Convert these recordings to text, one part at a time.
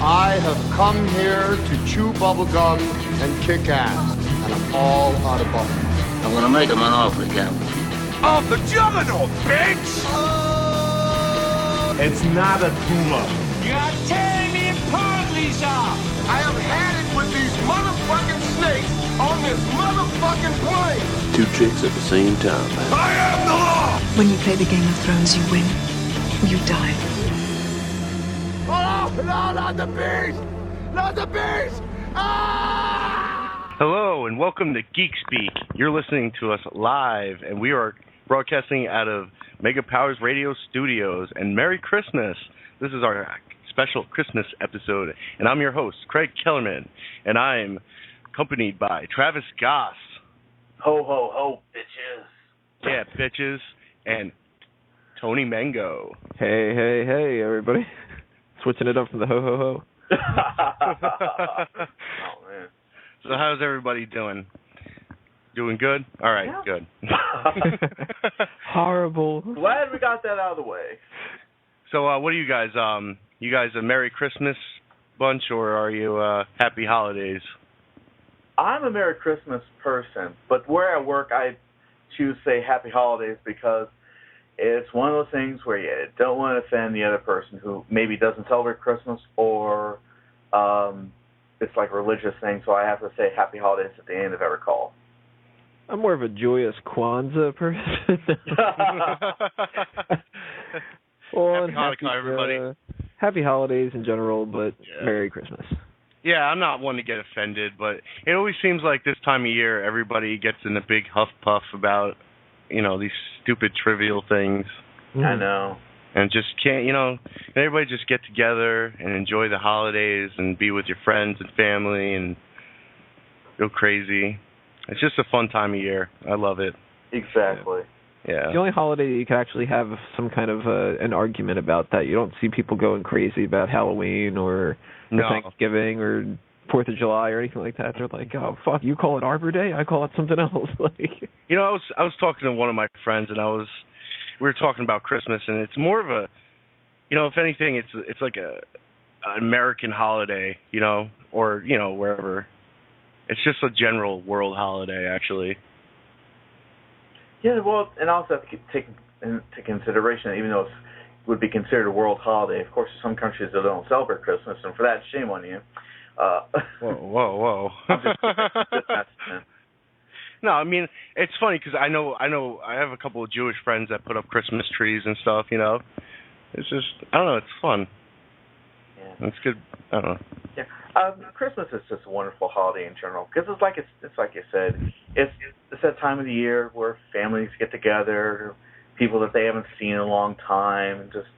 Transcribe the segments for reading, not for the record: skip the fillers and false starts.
I have come here to chew bubblegum and kick ass, and I'm all out of bubblegum. I'm gonna make him an offer again. Of the juggernaut, bitch! It's not a tumor. You're tearing me apart, Lisa! I have had it with these motherfucking snakes on this motherfucking plane. Two chicks at the same time. I am the law! When you play the Game of Thrones, you win. You die. Oh, no, not the beast! Not the beast! Ah! Hello, and welcome to Geek Speak. You're listening to us live, and we are broadcasting out of Mega Powers Radio Studios. And Merry Christmas! This is our special Christmas episode, and I'm your host, Craig Kellerman, and I'm accompanied by Travis Goss. Ho, ho, ho, bitches. Yeah, bitches. And Tony Mango. Hey, hey, hey, everybody. Switching it up from the ho, ho, ho. Oh, man. So how's everybody doing? Doing good? All right, Yeah. good. Horrible. Glad we got that out of the way. So what are you guys? You guys a Merry Christmas bunch, or are you Happy Holidays? I'm a Merry Christmas person, but where I work, I choose to say Happy Holidays because it's one of those things where you don't want to offend the other person who maybe doesn't celebrate Christmas, or it's like a religious thing, so I have to say Happy Holidays at the end of every call. I'm more of a joyous Kwanzaa person. Well, Happy Hanukkah, everybody. Happy holidays in general, but Yeah. Merry Christmas. Yeah, I'm not one to get offended, but it always seems like this time of year everybody gets in a big huff puff about, these stupid trivial things. I know. And just can't, everybody just get together and enjoy the holidays and be with your friends and family and go crazy. It's just a fun time of year. I love it. Exactly. Yeah. The only holiday you can actually have some kind of an argument about that. You don't see people going crazy about Halloween or No. Thanksgiving or 4th of July or anything like that. They're like, oh, fuck, you call it Arbor Day? I call it something else. Like, I was talking to one of my friends, and we were talking about Christmas, and it's more of a, if anything, it's like an American holiday, or wherever. It's just a general world holiday, actually. Yeah, well, and also have to take into consideration that even though it would be considered a world holiday, of course, there's some countries that don't celebrate Christmas, and for that, shame on you. Whoa. I'm just No, I mean, it's funny because I know I have a couple of Jewish friends that put up Christmas trees and stuff, It's just, I don't know, it's fun. Yeah. It's good, I don't know. Yeah. Christmas is just a wonderful holiday in general because it's like you said, it's that time of the year where families get together, people that they haven't seen in a long time, and just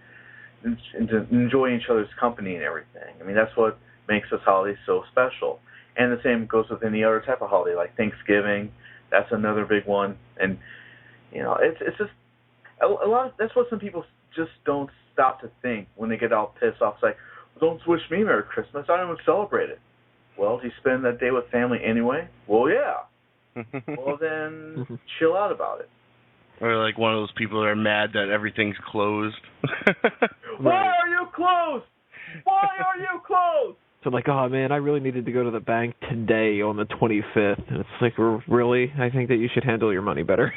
enjoy each other's company and everything. I mean, that's what makes this holiday so special. And the same goes with any other type of holiday, like Thanksgiving. That's another big one. And it's just a lot. That's what some people just don't stop to think when they get all pissed off. It's like, don't wish me Merry Christmas. I don't even celebrate it. Well, do you spend that day with family anyway? Well, yeah. Well, then chill out about it. Or like one of those people that are mad that everything's closed. Why are you closed? Why are you closed? so like, oh, man, I really needed to go to the bank today on the 25th. And it's like, really? I think that you should handle your money better.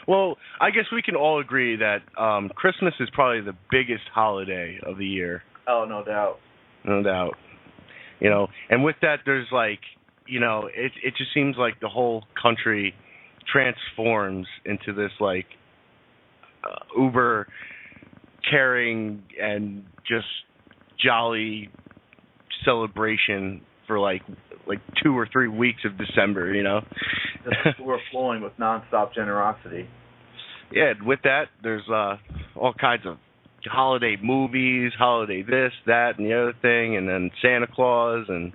Well, I guess we can all agree that Christmas is probably the biggest holiday of the year. Oh, no doubt. No doubt. And with that, there's like, it just seems like the whole country transforms into this like uber caring and just jolly celebration for like 2 or 3 weeks of December, We're flowing with nonstop generosity. Yeah, with that, there's all kinds of holiday movies, holiday this, that, and the other thing, and then Santa Claus, and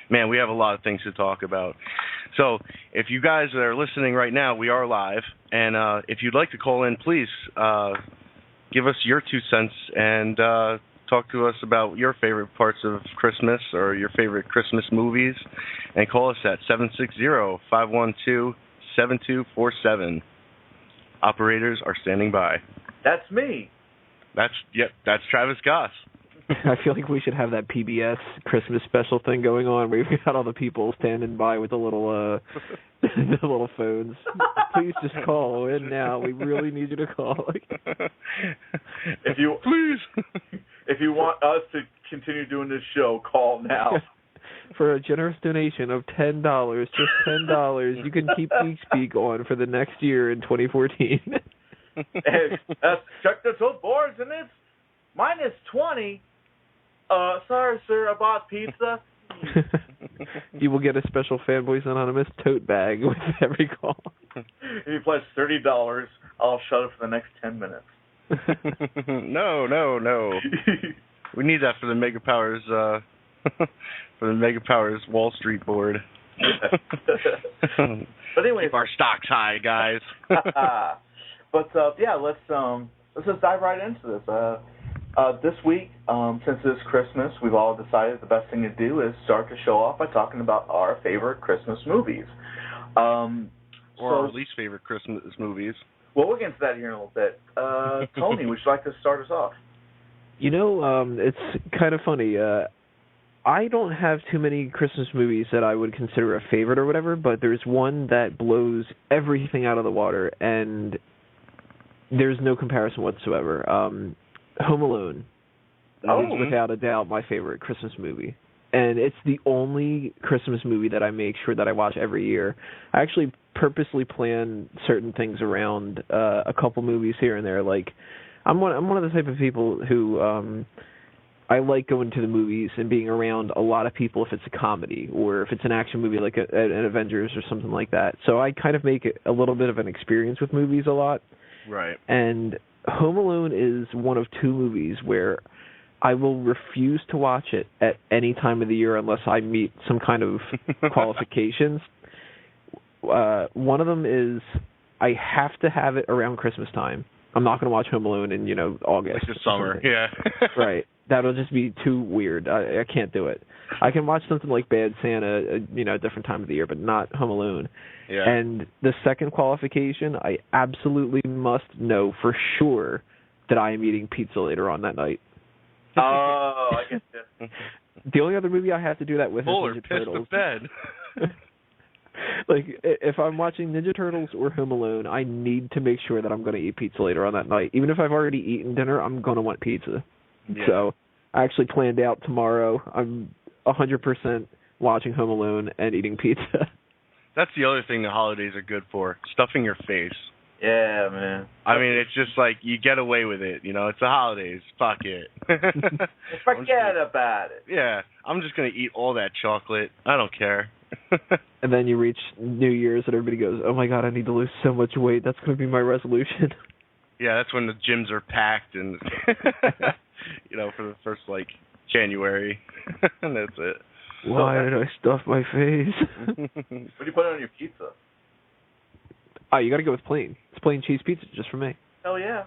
man, we have a lot of things to talk about. So if you guys are listening right now, we are live, and if you'd like to call in, please give us your 2 cents and talk to us about your favorite parts of Christmas or your favorite Christmas movies, and call us at 760-512-7247. Operators are standing by. That's me. That's Travis Goss. I feel like we should have that PBS Christmas special thing going on where we've got all the people standing by with the little the little phones. Please just call in now. We really need you to call. If you want us to continue doing this show, call now. For a generous donation of $10, just $10, you can keep Geek Speak on for the next year in 2014. Check the two boards and it's -20. Sorry, sir, I bought pizza. You will get a special Fanboys Anonymous tote bag with every call. If you pledge $30, I'll shut it for the next 10 minutes. No. We need that for the Mega Powers, for the Mega Powers Wall Street board. But anyway, keep our stocks high, guys. But yeah, let's just dive right into this. This week, since it's Christmas, we've all decided the best thing to do is start the show off by talking about our favorite Christmas movies. Or our least favorite Christmas movies. Well, we'll get into that here in a little bit. Tony, would you like to start us off? You know, it's kind of funny. I don't have too many Christmas movies that I would consider a favorite or whatever, but there's one that blows everything out of the water, and there's no comparison whatsoever. Home Alone is without a doubt my favorite Christmas movie. And it's the only Christmas movie that I make sure that I watch every year. I actually purposely plan certain things around a couple movies here and there. Like, I'm one of the type of people who I like going to the movies and being around a lot of people if it's a comedy or if it's an action movie like an Avengers or something like that. So I kind of make it a little bit of an experience with movies a lot. Right. And Home Alone is one of two movies where I will refuse to watch it at any time of the year unless I meet some kind of qualifications. One of them is I have to have it around Christmas time. I'm not going to watch Home Alone in, August. Like the summer, yeah. Right. That'll just be too weird. I can't do it. I can watch something like Bad Santa, a different time of the year, but not Home Alone. Yeah. And the second qualification, I absolutely must know for sure that I am eating pizza later on that night. Oh, I get you. The only other movie I have to do that with is Ninja Turtles. Bed. Like, if I'm watching Ninja Turtles or Home Alone, I need to make sure that I'm going to eat pizza later on that night. Even if I've already eaten dinner, I'm going to want pizza. Yeah. So I actually planned out tomorrow. I'm 100% watching Home Alone and eating pizza. That's the other thing the holidays are good for, stuffing your face. Yeah, man. I mean, it's just like you get away with it. It's the holidays. Fuck it. Forget about it. Yeah, I'm just going to eat all that chocolate. I don't care. And then you reach New Year's and everybody goes, oh my God, I need to lose so much weight. That's going to be my resolution. Yeah, that's when the gyms are packed and, for the first, January. And that's it. Why did I stuff my face? What do you put on your pizza? Oh, you got to go with plain. It's plain cheese pizza just for me. Hell yeah.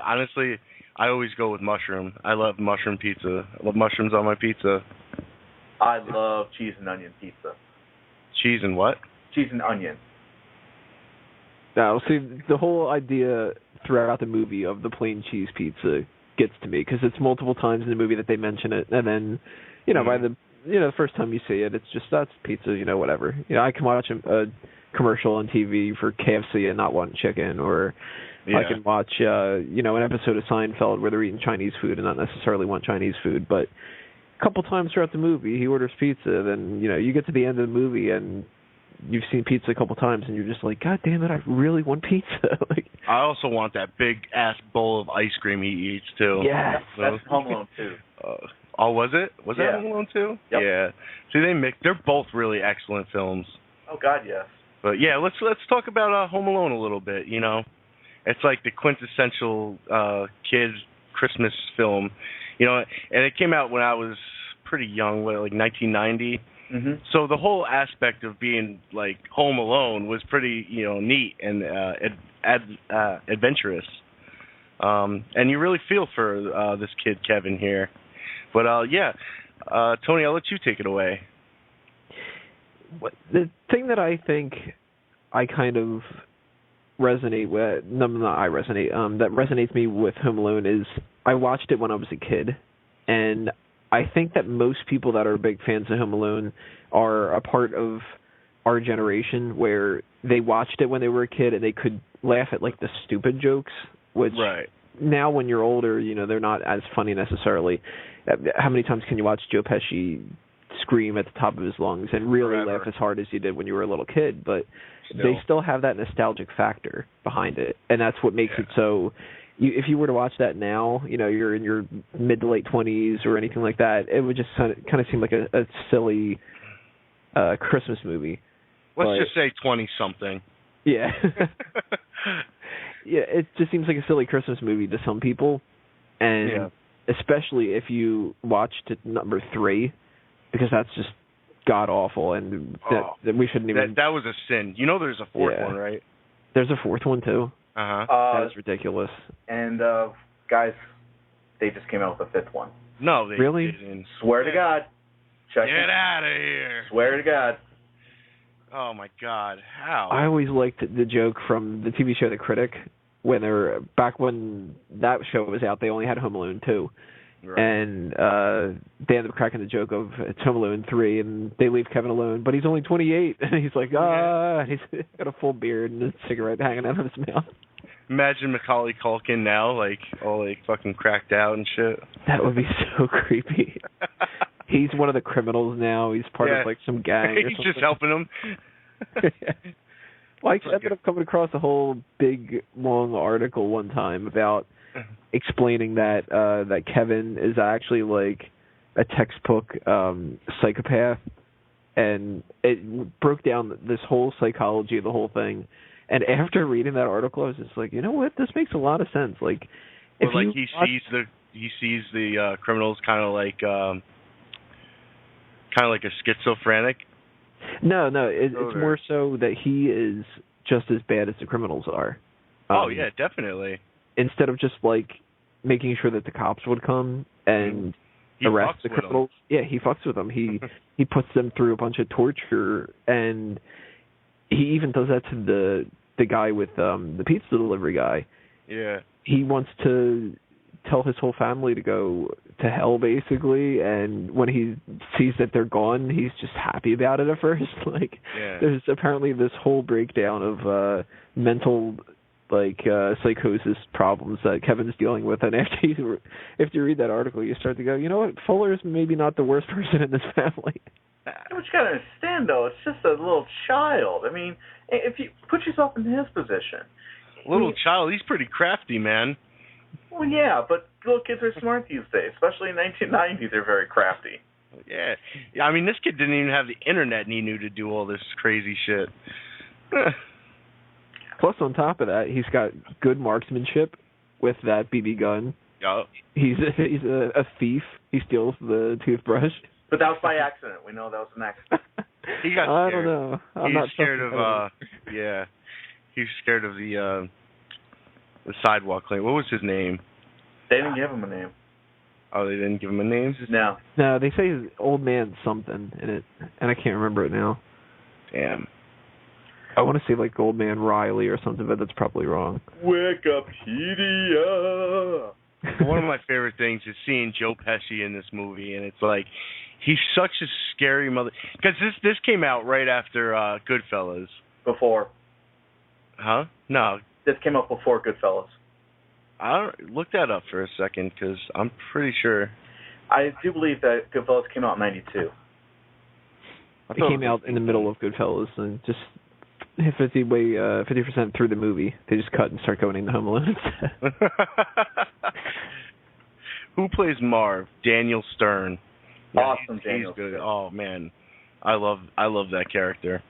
Honestly, I always go with mushroom. I love mushroom pizza. I love mushrooms on my pizza. I love cheese and onion pizza. Cheese and what? Cheese and onion. Now, see, the whole idea throughout the movie of the plain cheese pizza gets to me because it's multiple times in the movie that they mention it, and then, by the first time you see it, it's just that's pizza, whatever. I can watch a commercial on TV for KFC and not want chicken, or I can watch an episode of Seinfeld where they're eating Chinese food and not necessarily want Chinese food, but a couple times throughout the movie he orders pizza, then you get to the end of the movie and you've seen pizza a couple times and you're just like, God damn it, I really want pizza. I also want that big ass bowl of ice cream he eats too. Yes. That's Home Alone too. Was it? Was that Home Alone too? Yep. Yeah. See, they're both really excellent films. Oh God, yes. But yeah, let's talk about Home Alone a little bit. It's like the quintessential kids Christmas film. And it came out when I was pretty young, 1990. Mm-hmm. So the whole aspect of being home alone was pretty neat and adventurous. And you really feel for this kid Kevin here. But Tony, I'll let you take it away. The thing that I think I kind of resonate with, that resonates me with Home Alone is I watched it when I was a kid, And I think that most people that are big fans of Home Alone are a part of our generation where they watched it when they were a kid and they could laugh at like the stupid jokes, which now when you're older, they're not as funny necessarily. How many times can you watch Joe Pesci scream at the top of his lungs and really laugh as hard as you did when you were a little kid? But they still have that nostalgic factor behind it, and that's what makes it so. If you were to watch that now, you're in your mid to late 20s or anything like that, it would just kind of seem like a silly Christmas movie. Let's just say 20-something. Yeah. Yeah, it just seems like a silly Christmas movie to some people, and especially if you watched number 3, because that's just god-awful, and that we shouldn't even... That was a sin. There's a 4th one, right? There's a 4th one, too. That is ridiculous. And, guys, they just came out with a 5th one. No, they didn't. Swear to God. Get out of here. Swear to God. Oh, my God. How? I always liked the joke from the TV show The Critic, back when that show was out, they only had Home Alone 2. Right. And they end up cracking the joke of it's Home Alone 3, and they leave Kevin alone, but he's only 28, and he's like, and he's got a full beard and a cigarette hanging out of his mouth. Imagine Macaulay Culkin now, all fucking cracked out and shit. That would be so creepy. He's one of the criminals now. He's part of some gang. He's just helping them. Well, I ended up coming across a whole big long article one time about explaining that Kevin is actually like a textbook psychopath, and it broke down this whole psychology of the whole thing. And after reading that article, I was just like, you know what? This makes a lot of sense. Like, if he sees the criminals kind of like a schizophrenic. No, it's more so that he is just as bad as the criminals are. Oh yeah, definitely. Instead of just like making sure that the cops would come and arrest the criminals, he fucks with them. He puts them through a bunch of torture, and he even does that to the guy with the pizza delivery guy. Yeah. He wants to tell his whole family to go to hell, basically, and when he sees that they're gone, he's just happy about it at first. There's apparently this whole breakdown of mental psychosis problems that Kevin's dealing with, and after you read that article, you start to go, you know what, Fuller's maybe not the worst person in this family. What you gotta understand, though, it's just a little child. I mean, if you put yourself in his position. Child, he's pretty crafty, man. Well, yeah, but little kids are smart these days, especially in 1990. They're very crafty. Yeah. I mean, this kid didn't even have the internet, and he knew to do all this crazy shit. Plus, on top of that, he's got good marksmanship with that BB gun. Oh. He's a thief. He steals the toothbrush. But that was by accident. We know that was an accident. He got scared. I don't know. He's scared of He's scared of the sidewalk cleaner. What was his name? They didn't give him a name. Oh, they didn't give him a name? No. No, they say his old man something in it, and I can't remember it now. Damn. I want to say like Old Man Riley or something, but that's probably wrong. Wikipedia. One of my favorite things is seeing Joe Pesci in this movie, and it's like he's such a scary mother. Because this came out right after Goodfellas. Before. Huh? No. This came out before Goodfellas. Look that up for a second, because I'm pretty sure. I do believe that Goodfellas came out in 92. It came out in the middle of Goodfellas, and just 50% through the movie, they just cut and start going into Home Alone instead. Who plays Marv? Daniel Stern. Awesome, Daniel Stern. Oh man, I love that character.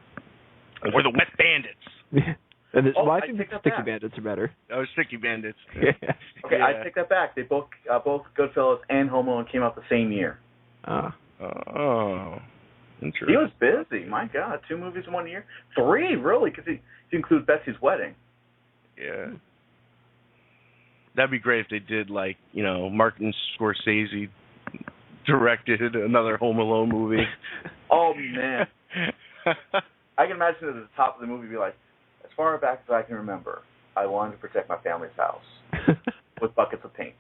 We're the Wet Bandits. I think the Sticky Bandits are better. Oh, Sticky Bandits. Okay, I take that back. They both Goodfellas and Home Alone came out the same year. Oh. Interesting. He was busy. My God, 2 movies in 1 year? 3, really, because if you include Betsy's Wedding. Yeah. That'd be great if they did, like, Martin Scorsese directed another Home Alone movie. Oh, man. I can imagine at the top of the movie be like, as far back as I can remember, I wanted to protect my family's house with buckets of paint.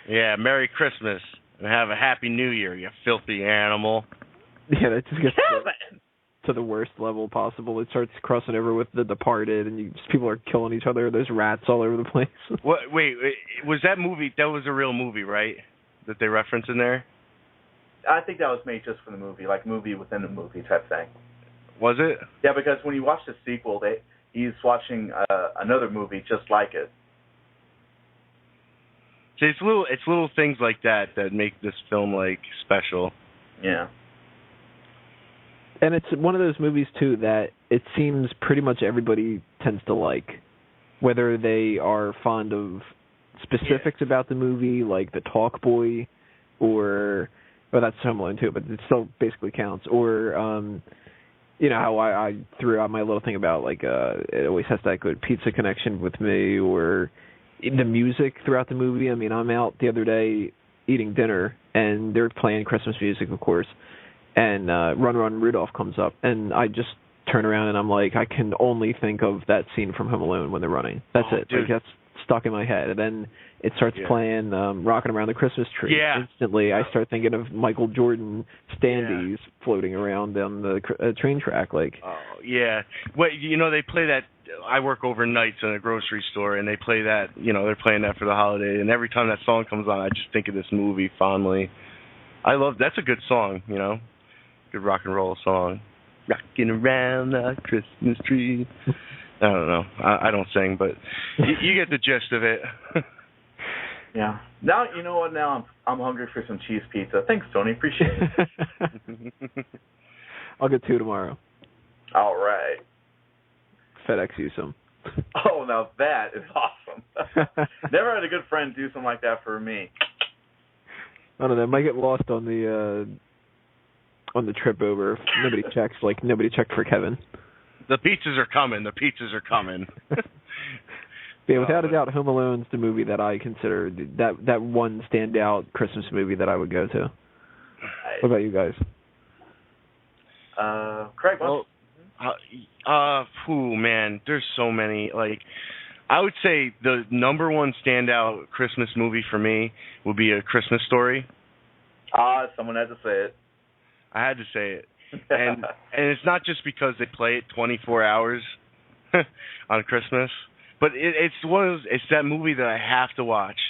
Yeah, Merry Christmas. And have a happy New Year, you filthy animal. Yeah, that just gets Kevin! to the worst level possible. It starts crossing over with The Departed, and people are killing each other. There's rats all over the place. What? Wait, was that movie? That was a real movie, right? That they reference in there? I think that was made just for the movie, like movie within a movie type thing. Was it? Yeah, because when you watch the sequel, he's watching another movie just like it. See, it's little things like that make this film like special. Yeah. And it's one of those movies too that it seems pretty much everybody tends to like, whether they are fond of specifics about the movie, like the Talk Boy, or well, that's Home Alone too, but it still basically counts. Or you know how I threw out my little thing about like it always has that good pizza connection with me, or the music throughout the movie. I mean, I'm out the other day eating dinner, and they're playing Christmas music, of course, and Run Run Rudolph comes up, and I just turn around and I'm like, I can only think of that scene from Home Alone when they're running. That's it. Dude. Like, that's stuck in my head. And then it starts playing Rocking Around the Christmas Tree. Yeah. Instantly, I start thinking of Michael Jordan standees floating around down the train track. Like, oh, yeah. Well, you know, they play that. I work overnights in a grocery store, and they play that. You know, they're playing that for the holiday, and every time that song comes on, I just think of this movie fondly. That's a good song, you know, good rock and roll song. Rocking around the Christmas tree. I don't know. I don't sing, but you get the gist of it. Yeah. Now, you know what? Now I'm hungry for some cheese pizza. Thanks, Tony. Appreciate it. I'll get 2 tomorrow. All right. FedEx you some. Oh, now that is awesome. Never had a good friend do something like that for me. I don't know. It might get lost on the trip over if nobody checks. Like, nobody checked for Kevin. The pizzas are coming. The pizzas are coming. Yeah, without a doubt, Home Alone's the movie that I consider that one standout Christmas movie that I would go to. What about you guys? Craig, man, there's so many. Like, I would say the number one standout Christmas movie for me would be A Christmas Story. Someone had to say it. I had to say it. And it's not just because they play it 24 hours on Christmas, but it's that movie that I have to watch.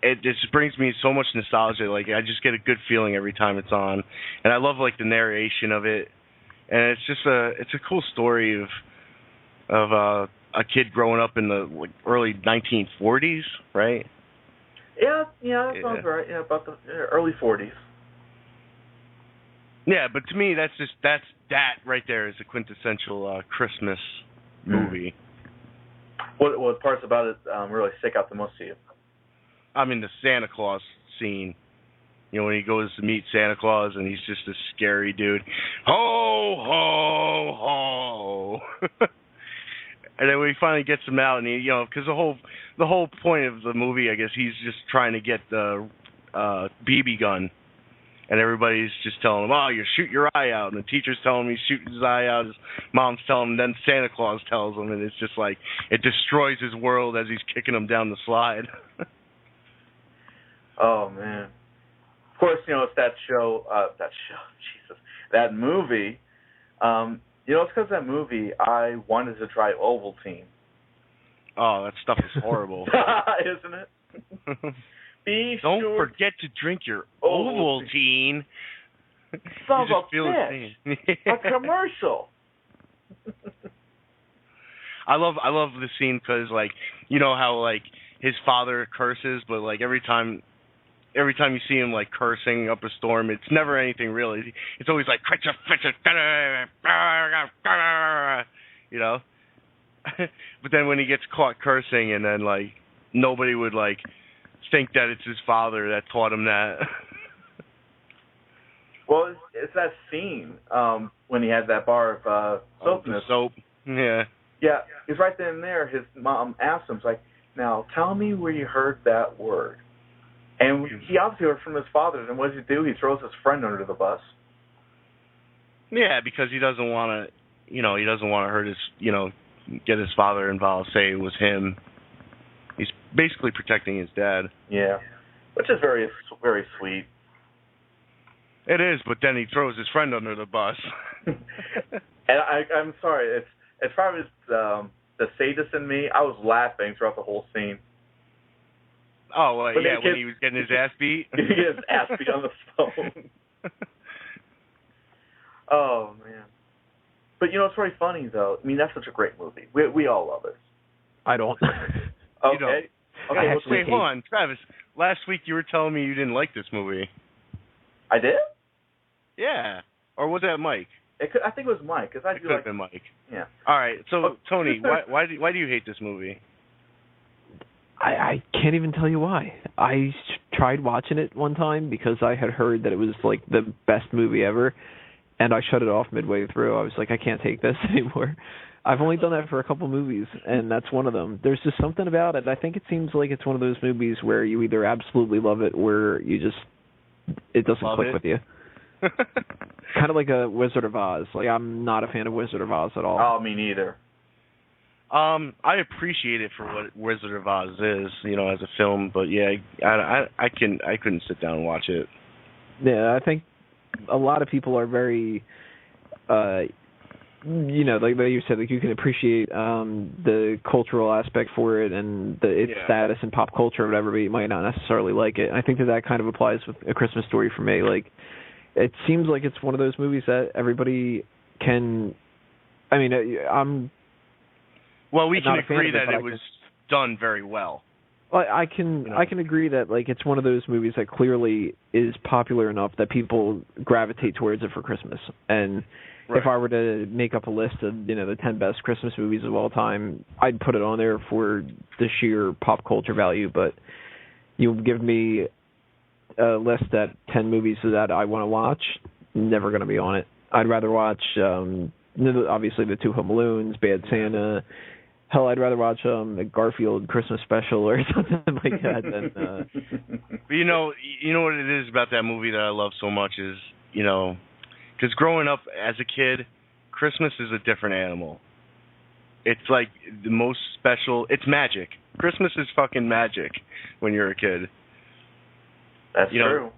It just brings me so much nostalgia. Like, I just get a good feeling every time it's on, and I love like the narration of it. And it's just it's a cool story of a kid growing up in the like early 1940s, right? Yeah, that sounds right. Yeah, about the early 40s. Yeah, but to me, that right there is a quintessential Christmas movie. What parts about it really stick out the most to you? I mean, the Santa Claus scene. You know, when he goes to meet Santa Claus and he's just a scary dude. Ho, ho, ho. And then when he finally gets him out, and he, you know, because the whole point of the movie, I guess, he's just trying to get the BB gun. And everybody's just telling him, oh, you shoot your eye out. And the teacher's telling him he's shooting his eye out. His mom's telling him, then Santa Claus tells him. And it's just like, it destroys his world as he's kicking him down the slide. Oh, man. Of course, you know, it's that movie. You know, it's because of that movie, I wanted to try Ovaltine. Oh, that stuff is horrible. Isn't it? Don't forget to drink your Ovaltine. Sounds like a commercial. I love the scene because, like, you know how, like, his father curses, but, like, every time you see him, like, cursing up a storm, it's never anything really. It's always like, you know? But then when he gets caught cursing, and then, like, nobody would, like, think that it's his father that taught him that. Well, it's that scene when he had that bar of soap in his soap. Yeah. Yeah, he's right then and there. His mom asked him, like, now, tell me where you heard that word. And he obviously heard from his father, and what does he do? He throws his friend under the bus. Yeah, because he doesn't want to, you know, hurt his, you know, get his father involved, say it was him. He's basically protecting his dad. Yeah. which is very, very sweet. It is, but then he throws his friend under the bus. And I'm sorry, it's probably the sadist in me. I was laughing throughout the whole scene. Oh, well, yeah, when he was getting his ass beat? He gets his ass beat on the phone. Oh, man. But, you know, it's very funny, though. I mean, that's such a great movie. We all love it. I don't. You don't. Okay. Okay, Wait, hold on. Travis, last week you were telling me you didn't like this movie. I did? Yeah. Or was that Mike? I think it was Mike. Cause It could have been Mike. Yeah. All right. So, Tony, why do you hate this movie? I can't even tell you why. I tried watching it one time because I had heard that it was like the best movie ever, and I shut it off midway through. I was like, I can't take this anymore. I've only done that for a couple movies, and that's one of them. There's just something about it. I think it seems like it's one of those movies where you either absolutely love it or it doesn't click with you. Kind of like a Wizard of Oz. Like, I'm not a fan of Wizard of Oz at all. Oh, me neither. I appreciate it for what Wizard of Oz is, you know, as a film, but yeah, I couldn't sit down and watch it. Yeah, I think a lot of people are very, you know, like you said, like you can appreciate the cultural aspect for it and its status in pop culture or whatever, but you might not necessarily like it. I think that kind of applies with A Christmas Story for me. Like, it seems like it's one of those movies that everybody can. I mean, Well, we can agree that it was done very well. Well, I can agree that like it's one of those movies that clearly is popular enough that people gravitate towards it for Christmas. And if I were to make up a list of, you know, the 10 best Christmas movies of all time, I'd put it on there for the sheer pop culture value. But you give me a list at 10 movies that I want to watch, never going to be on it. I'd rather watch obviously the two Home Alones, Bad Santa. Hell, I'd rather watch a Garfield Christmas special or something like that than. But you know what it is about that movie that I love so much is, you know, because growing up as a kid, Christmas is a different animal. It's like the most special. It's magic. Christmas is fucking magic when you're a kid. That's true.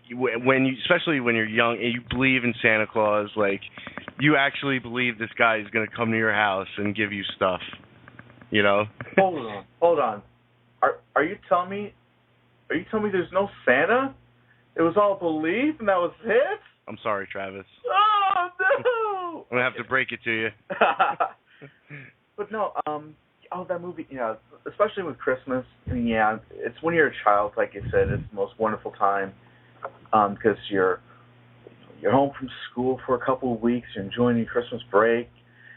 Especially when you're young and you believe in Santa Claus, like you actually believe this guy is going to come to your house and give you stuff. You know? Hold on. Are you telling me there's no Santa? It was all belief and that was it? I'm sorry, Travis. Oh no! I'm gonna have to break it to you. But no, that movie, yeah, especially with Christmas, and yeah, it's when you're a child, like you said, it's the most wonderful time, because you're home from school for a couple of weeks, you're enjoying your Christmas break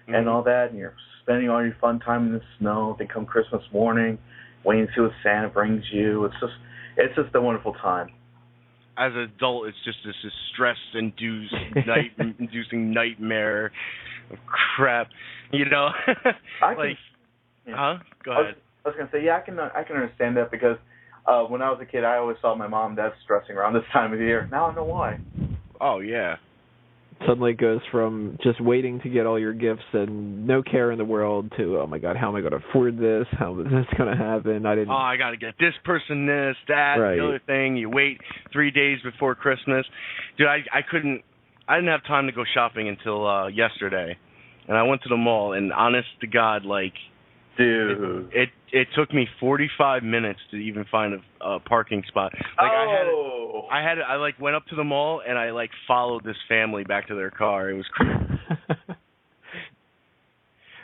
and all that, and you're spending all your fun time in the snow. Then come Christmas morning, waiting to see what Santa brings you. It's just a wonderful time. As an adult, it's just this stress-inducing nightmare of crap, you know. Go ahead. I was gonna say, yeah, I can understand that because when I was a kid, I always saw my mom and dad stressing around this time of the year. Now I know why. Oh yeah. Suddenly it goes from just waiting to get all your gifts and no care in the world to, oh my God, how am I going to afford this? How is this going to happen? I got to get this person this, that, the other thing. You wait 3 days before Christmas. Dude, I didn't have time to go shopping until yesterday. And I went to the mall, and honest to God, like, dude, it took me 45 minutes to even find a parking spot. Like, I like went up to the mall and I like followed this family back to their car. It was creepy.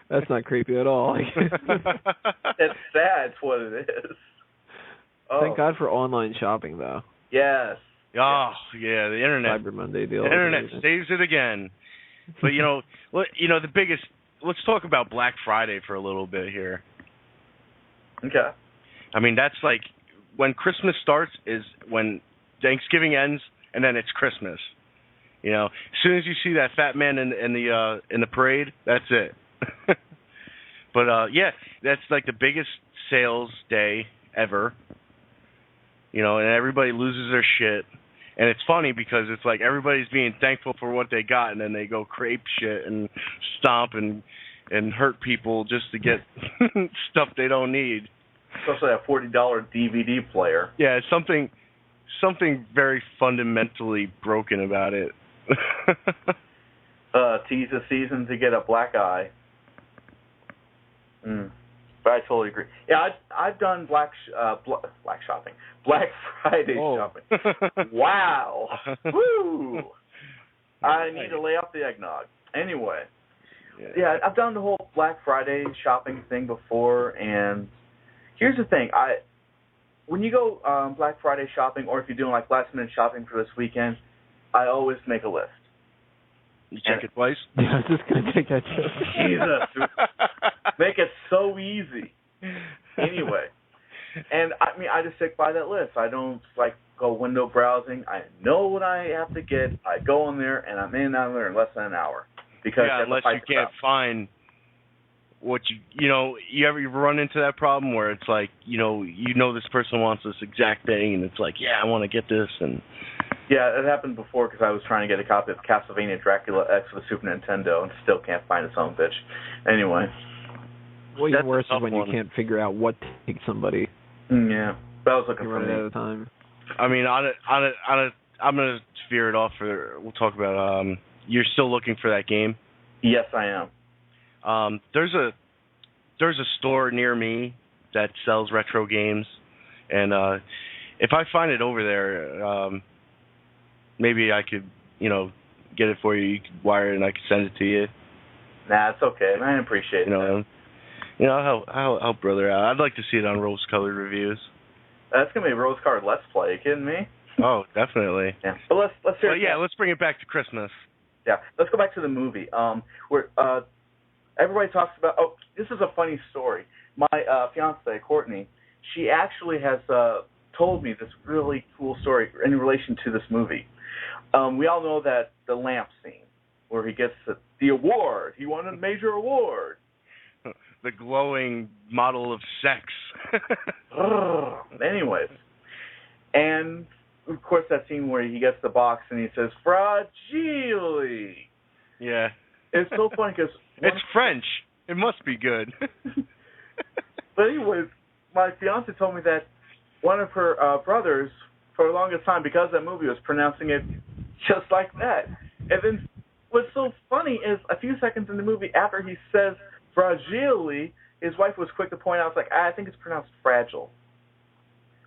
That's not creepy at all. It's sad. It's what it is. Oh. Thank God for online shopping, though. Yes. Oh yeah, the internet. Cyber Monday deal. The internet saves it again. But the biggest. Let's talk about Black Friday for a little bit here. Okay. I mean, that's like when Christmas starts is when Thanksgiving ends, and then it's Christmas. You know, as soon as you see that fat man in the parade, that's it. But yeah, that's like the biggest sales day ever. You know, and everybody loses their shit. And it's funny because it's like everybody's being thankful for what they got, and then they go crepe shit and stomp and hurt people just to get stuff they don't need. especially that $40 DVD player. Yeah, something very fundamentally broken about it. Tease a season to get a black eye. But I totally agree. Yeah, I've done Black Friday shopping. Wow. Woo. I need to lay off the eggnog. Anyway. Yeah, I've done the whole Black Friday shopping thing before, and here's the thing. When you go Black Friday shopping, or if you're doing like last-minute shopping for this weekend, I always make a list. You check it twice? Yeah, I was just going to take that joke. Jesus. Make it so easy. Anyway. And, I just stick by that list. I don't, go window browsing. I know what I have to get. I go in there, and I'm in there in less than an hour. Because unless you can't find what you ever run into that problem where it's like, this person wants this exact thing, and it's like, yeah, I want to get this, and... Yeah, it happened before because I was trying to get a copy of Castlevania Dracula X for the Super Nintendo and still can't find it, son of a bitch. Anyway. Well, even worse is when you can't figure out what to take somebody. Yeah, that was looking for me. me. At a time. I mean, I'm going to veer it off we'll talk about, you're still looking for that game? Yes, I am. There's a store near me that sells retro games, and if I find it over there, maybe I could, get it for you. You could wire it, and I could send it to you. Nah, it's okay. I appreciate it. I'll help brother out. I'd like to see it on rose-colored reviews. That's gonna be a rose-colored Let's Play. Are you kidding me? Oh, definitely. Yeah, but let's hear. Let's bring it back to Christmas. Yeah, let's go back to the movie. Where everybody talks about. Oh, this is a funny story. My fiance Courtney, she actually has told me this really cool story in relation to this movie. We all know that the lamp scene where he gets the award. He won a major award. The glowing model of sex. Anyways, and of course that scene where he gets the box and he says "fragile." Yeah. It's so funny because it's French. It must be good. But anyways, my fiance told me that one of her brothers, for the longest time, because of that movie, was pronouncing it just like that. And then what's so funny is a few seconds in the movie, after he says "fragile," his wife was quick to point out, I think it's pronounced fragile.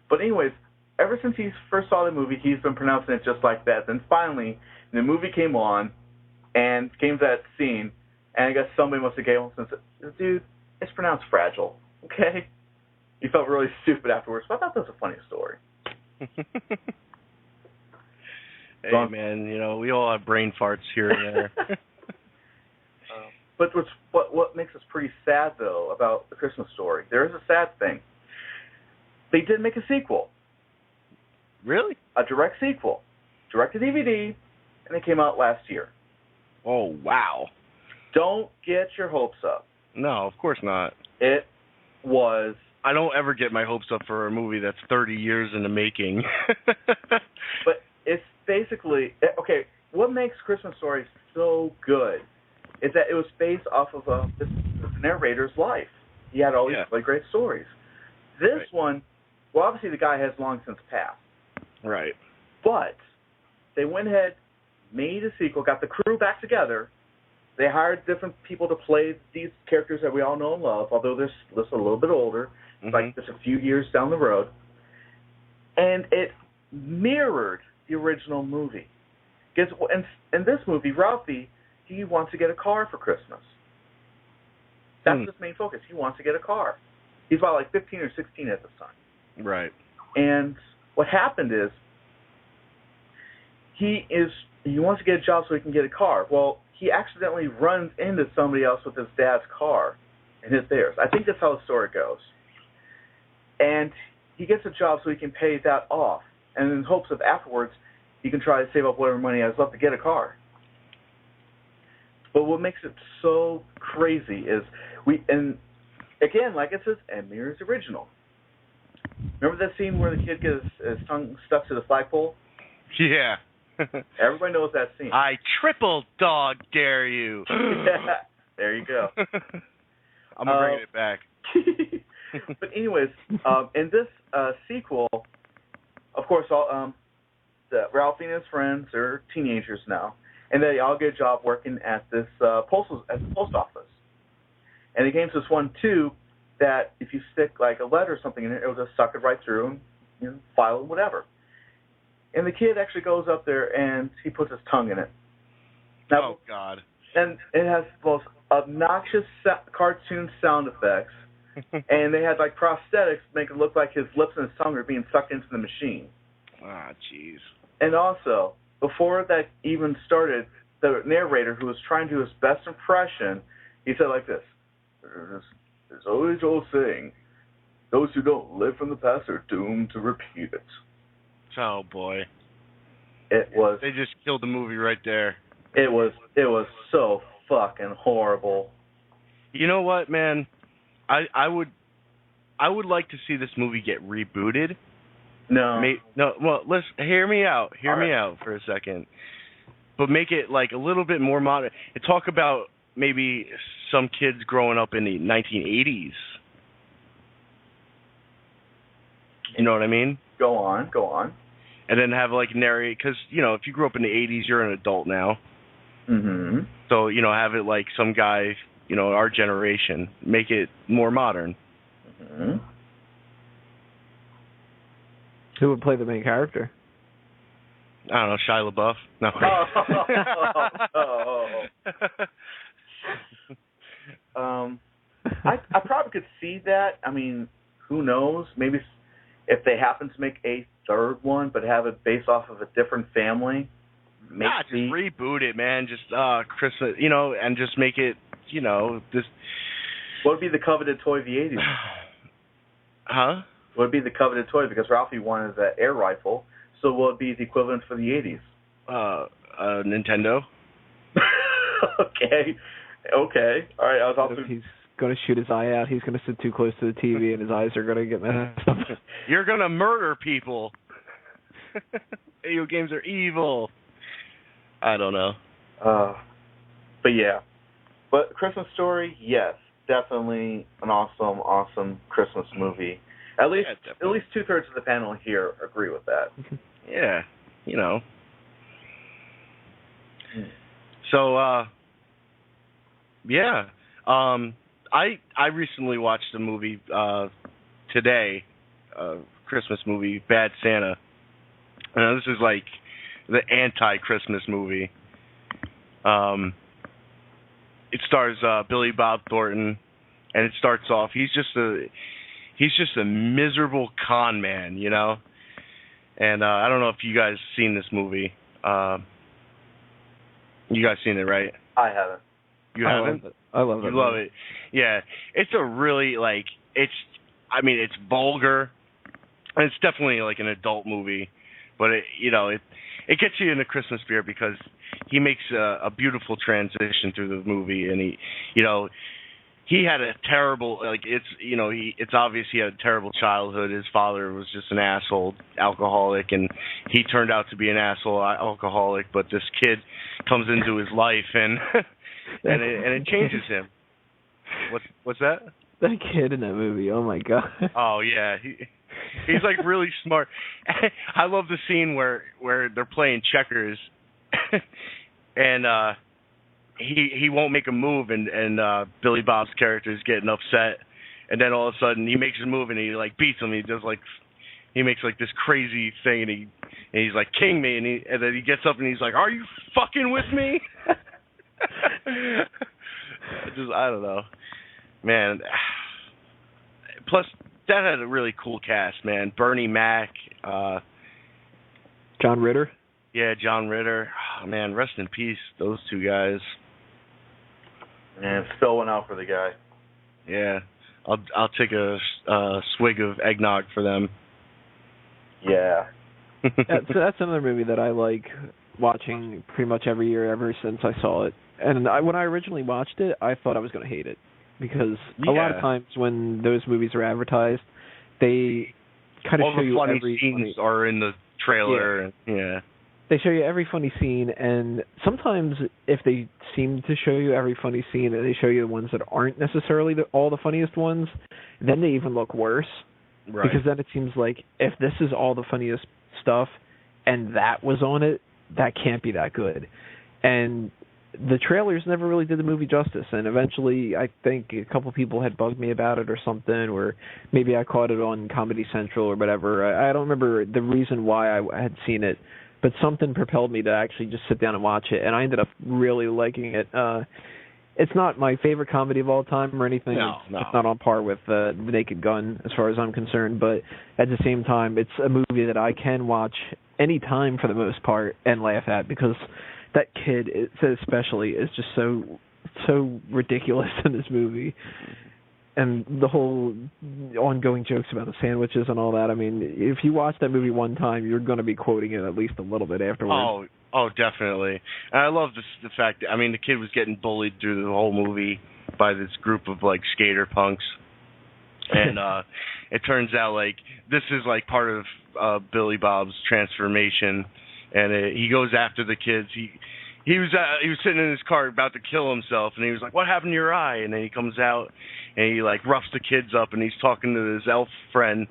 But anyways, ever since he first saw the movie, he's been pronouncing it just like that. Then finally, the movie came on, and came to that scene, and I guess somebody must have gave him and said, "Dude, it's pronounced fragile." Okay? He felt really stupid afterwards, but I thought that was a funny story. Hey, man, we all have brain farts here and there. But what makes us pretty sad, though, about The Christmas Story, there is a sad thing. They did make a sequel. Really? A direct sequel. Direct to DVD, and it came out last year. Oh, wow. Don't get your hopes up. No, of course not. It was... I don't ever get my hopes up for a movie that's 30 years in the making. But it's basically... Okay, what makes Christmas Story so good is that it was based off of this narrator's life. He had all these really great stories. This one, well, obviously the guy has long since passed. Right. But they went ahead, made a sequel, got the crew back together. They hired different people to play these characters that we all know and love, although they're a little bit older, like just a few years down the road. And it mirrored the original movie. Because in this movie, Ralphie, he wants to get a car for Christmas. That's his main focus. He wants to get a car. He's about 15 or 16 at this time. Right. And what happened is he wants to get a job so he can get a car. Well, he accidentally runs into somebody else with his dad's car and theirs. I think that's how the story goes. And he gets a job so he can pay that off. And in hopes of afterwards, he can try to save up whatever money he has left to get a car. But what makes it so crazy is and again, like it says, and mirrors original. Remember that scene where the kid gets his tongue stuck to the flagpole? Yeah. Everybody knows that scene. I triple dog dare you. There you go. I'm going to bring it back. But anyways, in this sequel, of course, all Ralphie and his friends are teenagers now, and they all get a job working at this at the post office. And it came to this one too that if you stick like a letter or something in it, it will just suck it right through and file it, whatever. And the kid actually goes up there and he puts his tongue in it. Now, oh God! And it has the most obnoxious cartoon sound effects, and they had like prosthetics to make it look like his lips and his tongue are being sucked into the machine. Ah, jeez. And also, before that even started, the narrator, who was trying to do his best impression, he said like this: "There's always old saying, those who don't live from the past are doomed to repeat it." Oh boy. It was. They just killed the movie right there. It was so fucking horrible. You know what, man? I would like to see this movie get rebooted. No. Well, hear me out. Hear me out for a second. But make it like a little bit more modern. And talk about maybe some kids growing up in the 1980s. You know what I mean? Go on. And then have like narrate, because if you grew up in the 80s, you're an adult now. Mm-hmm. So have it like some guy, our generation, make it more modern. Mm-hmm. Who would play the main character? I don't know, Shia LaBeouf. No. I probably could see that. I mean, who knows? Maybe if they happen to make a third one, but have it based off of a different family. Nah, just reboot it, man. Just Christmas, and just make it, this. What would be the coveted toy of the 80s? Huh? What would be the coveted toy? Because Ralphie wanted that air rifle. So what would be the equivalent for the 80s? Nintendo. Okay. All right. I was also. He's going to shoot his eye out. He's going to sit too close to the TV, and his eyes are going to get messed up. You're going to murder people. Video games are evil. I don't know. But yeah. But Christmas Story, yes, definitely an awesome Christmas movie. At least 2/3 of the panel here agree with that. Yeah, So, yeah. I recently watched a movie today, Christmas movie, Bad Santa. This is like the anti-Christmas movie. It stars Billy Bob Thornton, and it starts off. He's just a miserable con man, And I don't know if you guys seen this movie. You guys seen it, right? I haven't. You haven't? I love it. You love it. Yeah. It's a really, it's vulgar. And it's definitely like an adult movie. But, it gets you in the Christmas spirit because he makes a beautiful transition through the movie. And he had a terrible, it's obvious he had a terrible childhood. His father was just an asshole alcoholic, and he turned out to be an asshole alcoholic, but this kid comes into his life, and it changes him. What's that? That kid in that movie, oh my God. Oh, yeah. He's like really smart. I love the scene where they're playing checkers, and he won't make a move, and Billy Bob's character is getting upset, and then all of a sudden he makes a move and he beats him. He makes this crazy thing, and he's like, "King me," and then he gets up and he's like, "Are you fucking with me?" I don't know, man. Plus, that had a really cool cast, man. Bernie Mac, John Ritter. Yeah, John Ritter. Oh, man, rest in peace, those two guys. And still went out for the guy. Yeah, I'll take a swig of eggnog for them. Yeah. That's another movie that I like watching pretty much every year ever since I saw it. And when I originally watched it, I thought I was going to hate it because a lot of times when those movies are advertised, they kind of show you all the funny every scenes are in the trailer. Yeah. they show you every funny scene, and sometimes if they seem to show you every funny scene and they show you the ones that aren't necessarily all the funniest ones, then they even look worse. Right. Because then it seems like if this is all the funniest stuff and that was on it, that can't be that good. And the trailers never really did the movie justice, and eventually I think a couple people had bugged me about it or something, or maybe I caught it on Comedy Central or whatever. I don't remember the reason why I had seen it, but something propelled me to actually just sit down and watch it, and I ended up really liking it. It's not my favorite comedy of all time or anything. No. It's not on par with The Naked Gun as far as I'm concerned, but at the same time, it's a movie that I can watch any time for the most part and laugh at, because that kid, especially, is just so ridiculous in this movie. And the whole ongoing jokes about the sandwiches and all that. I mean, if you watch that movie one time, you're going to be quoting it at least a little bit afterwards. Oh, definitely. And I love the fact that, I mean, the kid was getting bullied through the whole movie by this group of, like, skater punks. And it turns out, like, this is, like, part of Billy Bob's transformation. And he goes after the kids. He was sitting in his car about to kill himself, and he was like, "What happened to your eye?" And then he comes out, and he, like, roughs the kids up, and he's talking to his elf friend,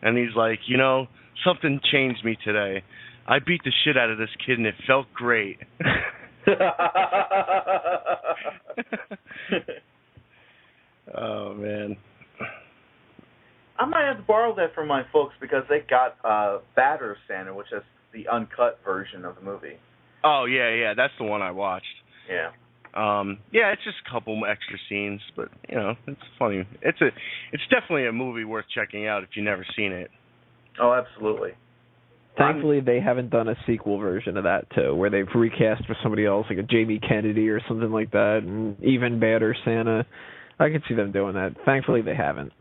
and he's like, "You know, something changed me today. I beat the shit out of this kid, and it felt great." Oh, man. I might have to borrow that from my folks because they got Batter Santa, which is the uncut version of the movie. Oh, yeah, that's the one I watched. Yeah. Yeah, it's just a couple extra scenes, but, you know, it's funny. It's definitely a movie worth checking out if you've never seen it. Oh, absolutely. Thankfully, they haven't done a sequel version of that, too, where they've recast for somebody else, like a Jamie Kennedy or something like that, and even Badder Santa. I could see them doing that. Thankfully, they haven't.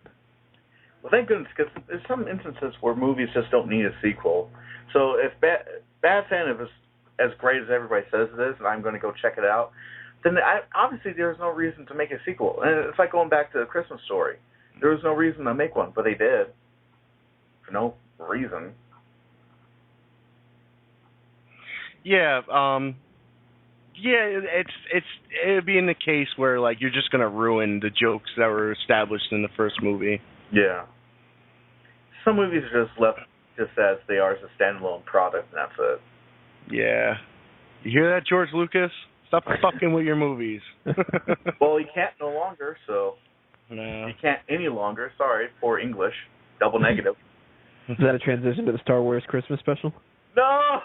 Well, thank goodness, because there's some instances where movies just don't need a sequel. So if Bad Santa is as great as everybody says it is, and I'm going to go check it out, then obviously there's no reason to make a sequel. And it's like going back to A Christmas Story. There was no reason to make one, but they did. For no reason. Yeah, it'd be in the case where, like, you're just going to ruin the jokes that were established in the first movie. Yeah. Some movies are just left just as they are as a standalone product, and that's it. Yeah. You hear that, George Lucas? Stop fucking with your movies. Well, he can't no longer, so... No. He can't any longer, sorry, poor English. Double negative. Is that a transition to the Star Wars Christmas special? No!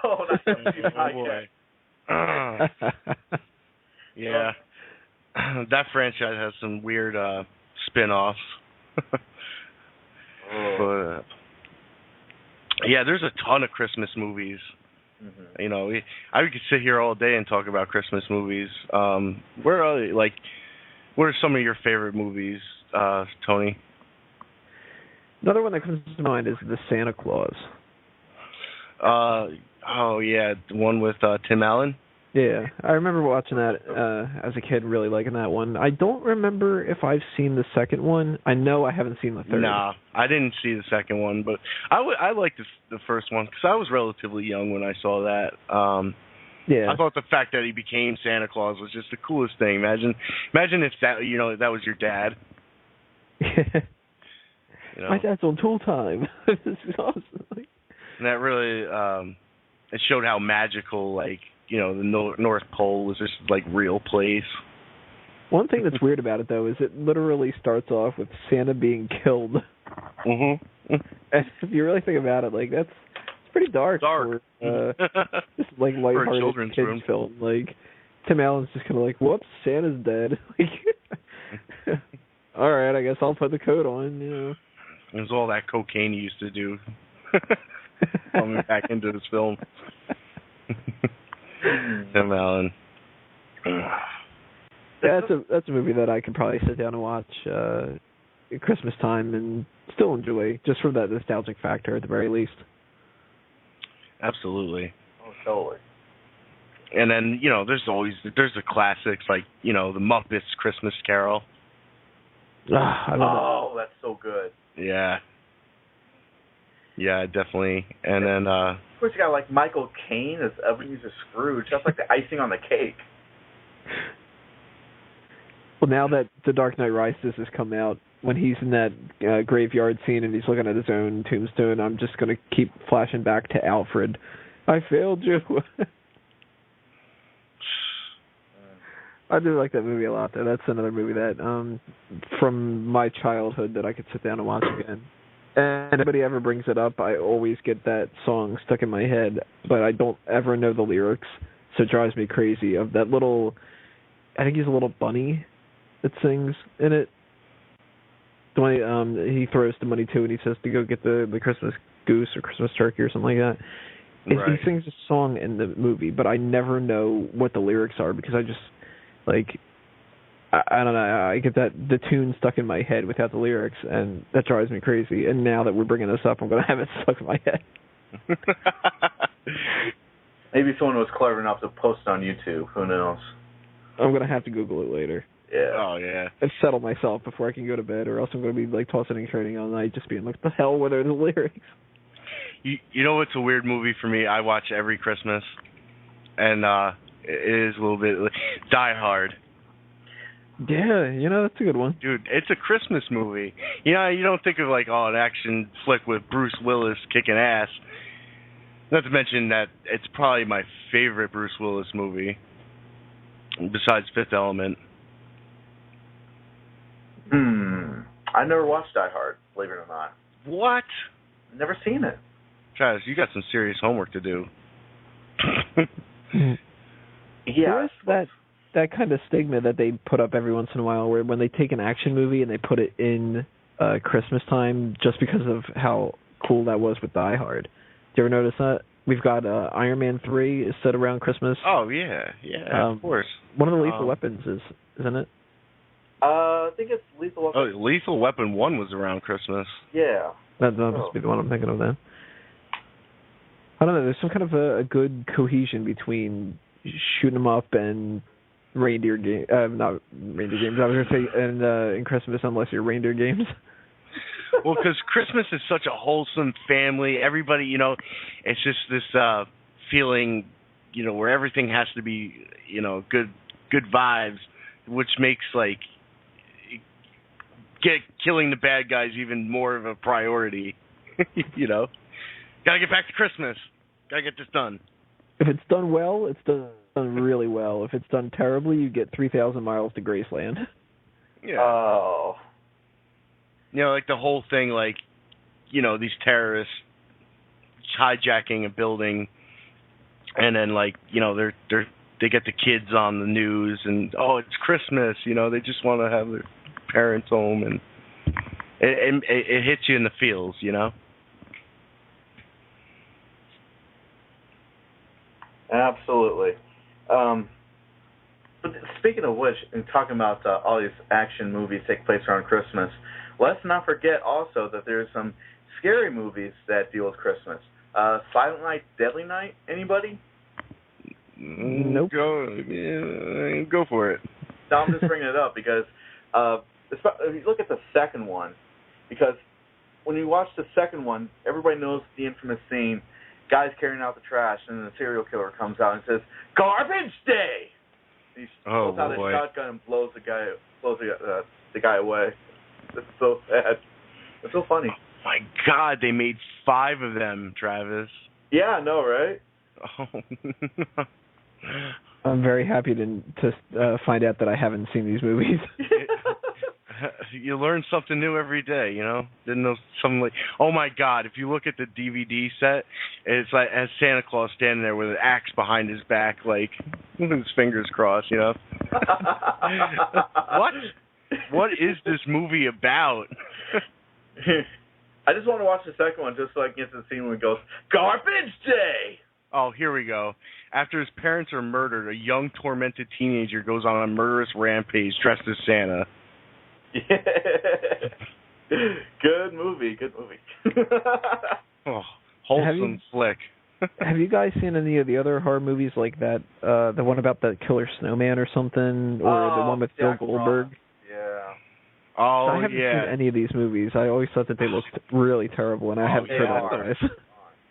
Not yet. Yeah. That franchise has some weird spin-offs. But, yeah, there's a ton of Christmas movies. Mm-hmm. You know, I could sit here all day and talk about Christmas movies. What are some of your favorite movies, Tony? Another one that comes to mind is The Santa Claus. Oh, yeah, the one with Tim Allen? Yeah, I remember watching that as a kid, really liking that one. I don't remember if I've seen the second one. I know I haven't seen the third. Nah, I didn't see the second one, but I liked the first one because I was relatively young when I saw that. Yeah, I thought the fact that he became Santa Claus was just the coolest thing. Imagine if that that was your dad. My dad's on tool time. This is awesome. And that really it showed how magical, like, the North Pole was just, like, real place. One thing that's weird about it, though, is it literally starts off with Santa being killed. Mm-hmm. And if you really think about it, like, it's pretty dark. For, just, like, lighthearted kids film. Like, Tim Allen's just kind of like, whoops, Santa's dead. Like, all right, I guess I'll put the coat on, It was all that cocaine he used to do. Coming back into this film. Tim Allen. That's a movie that I could probably sit down and watch at Christmas time and still enjoy, just for that nostalgic factor at the very least. Absolutely. Oh, totally. And then, there's the classics like, the Muppets Christmas Carol. I love that's so good. Yeah. Yeah, definitely. And then of course you got like Michael Caine as Ebenezer Scrooge. That's like the icing on the cake. Well, now that The Dark Knight Rises has come out, when he's in that graveyard scene and he's looking at his own tombstone, I'm just going to keep flashing back to Alfred. I failed you. I do like that movie a lot, though. That's another movie that, from my childhood, that I could sit down and watch again. And if anybody ever brings it up, I always get that song stuck in my head, but I don't ever know the lyrics, so it drives me crazy. Of that little, I think he's a little bunny that sings in it. The one he throws the money to, and he says to go get the Christmas goose or Christmas turkey or something like that. Right. He sings a song in the movie, but I never know what the lyrics are because I just, like, I don't know, I get the tune stuck in my head without the lyrics, and that drives me crazy. And now that we're bringing this up, I'm going to have it stuck in my head. Maybe someone was clever enough to post it on YouTube. Who knows? I'm going to have to Google it later. Yeah. Oh, yeah. And settle myself before I can go to bed, or else I'm going to be like tossing and turning all night, just being like, the hell, what are the lyrics? You know what's a weird movie for me? I watch every Christmas, and it is a little bit Die Hard. Yeah, that's a good one. Dude, it's a Christmas movie. You don't think of like, an action flick with Bruce Willis kicking ass. Not to mention that it's probably my favorite Bruce Willis movie, besides Fifth Element. I never watched Die Hard, believe it or not. What? Never seen it. Travis, you got some serious homework to do. Yeah. There's that kind of stigma that they put up every once in a while, where when they take an action movie and they put it in Christmas time, just because of how cool that was with Die Hard. Do you ever notice that? We've got Iron Man 3 is set around Christmas. Oh, yeah, of course. One of the Lethal Weapons isn't it? I think it's Lethal Weapon. Oh, Lethal Weapon 1 was around Christmas. Yeah. That must be the one I'm thinking of then. I don't know, there's some kind of a good cohesion between shooting them up and reindeer games. Not reindeer games, I was going to say, and in Christmas, unless you're reindeer games. Well, because Christmas is such a wholesome family. Everybody, it's just this feeling, where everything has to be, good vibes, which makes, like, killing the bad guys even more of a priority. Gotta get back to Christmas. Gotta get this done. If it's done well, it's done really well. If it's done terribly, you get 3,000 miles to Graceland. Yeah. Oh. Like the whole thing, like, these terrorists hijacking a building, and then, like, they get the kids on the news, and it's Christmas. They just want to have their parents home, and it hits you in the feels, Absolutely. But speaking of which, and talking about all these action movies take place around Christmas, let's not forget also that there's some scary movies that deal with Christmas. Silent Night, Deadly Night, anybody? Nope. Go for it. No, I'm just bringing it up because if you look at the second one, because when you watch the second one, everybody knows the infamous scene, guy's carrying out the trash, and then the serial killer comes out and says, "Garbage day!" He pulls out a shotgun and blows the guy away. It's so sad. It's so funny. Oh my God, they made 5 of them, Travis. Yeah, I know, right? Oh. I'm very happy to find out that I haven't seen these movies. You learn something new every day, Didn't know something like, oh my God, if you look at the DVD set, it's like as Santa Claus standing there with an axe behind his back, like with his fingers crossed, What is this movie about? I just want to watch the second one just so I can get to the scene where it goes, "Garbage day!" Oh, here we go. After his parents are murdered, a young, tormented teenager goes on a murderous rampage dressed as Santa. Yeah. Good movie. Wholesome flick. Have you guys seen any of the other horror movies like that? The one about the killer snowman or something, or the one with Bill Goldberg? Yeah. Oh, I haven't seen any of these movies. I always thought that they looked really terrible, and I haven't heard otherwise.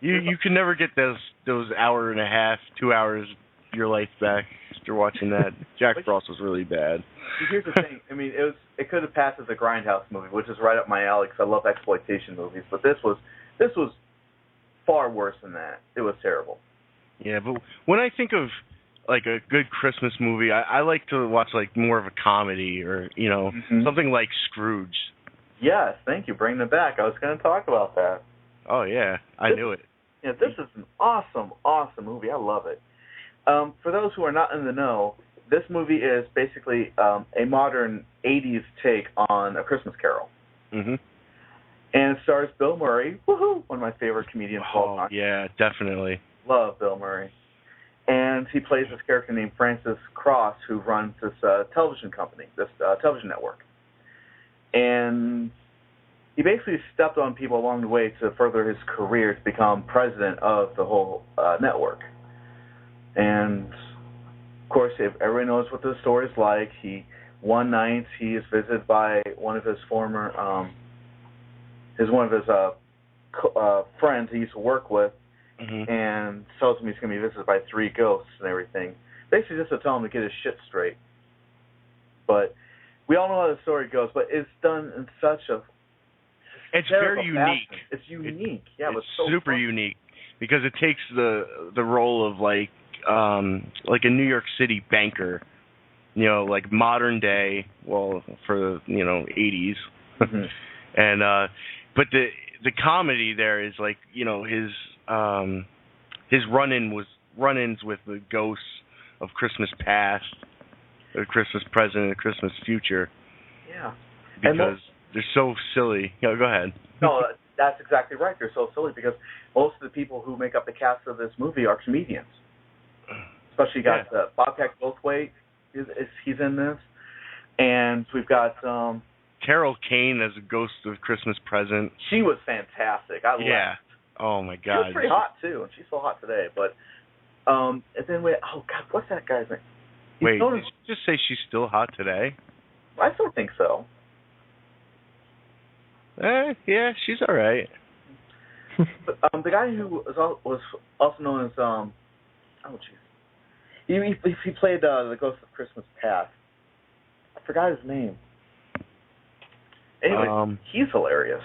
You can never get those hour and a half, 2 hours of your life back after watching that. Jack Frost was really bad. Here's the thing. I mean, it could have passed as a grindhouse movie, which is right up my alley because I love exploitation movies. But this was far worse than that. It was terrible. Yeah, but when I think of like a good Christmas movie, I like to watch like more of a comedy or something like Scrooged. Yes, thank you, bringing it back. I was going to talk about that. Oh yeah, I knew it. Yeah, this is an awesome, awesome movie. I love it. For those who are not in the know, this movie is basically a modern 80s take on A Christmas Carol. Mm-hmm. And it stars Bill Murray, woohoo, one of my favorite comedians of all time. Yeah, definitely. Love Bill Murray. And he plays this character named Francis Cross, who runs this television company, this television network. And he basically stepped on people along the way to further his career to become president of the whole network. And, of course, if everybody knows what the story's like. One night he is visited by one of his former, friends he used to work with, and tells him he's going to be visited by 3 ghosts and everything. Basically just to tell him to get his shit straight. But we all know how the story goes, but it's done in such a... It's very unique. It's unique. Yeah, it's so super fun. unique because it takes the role of like a New York City banker, like modern day. Well, for 80s, and but the comedy there is like his run-ins with the ghosts of Christmas past, or Christmas present, and Christmas future. Yeah, because they're so silly. Go ahead. No, that's exactly right. They're so silly because most of the people who make up the cast of this movie are comedians. Especially you got Bobcat Goldthwait, he's in this, and we've got Carol Kane as a ghost of Christmas present. She was fantastic. I laughed. Oh my God. She was pretty hot too, and she's so hot today. But and then what's that guy's name? Wait, did you just say she's still hot today? I still think so. Yeah, she's all right. But, the guy who was also known as he played the Ghost of Christmas Past. I forgot his name. Anyway, he's hilarious.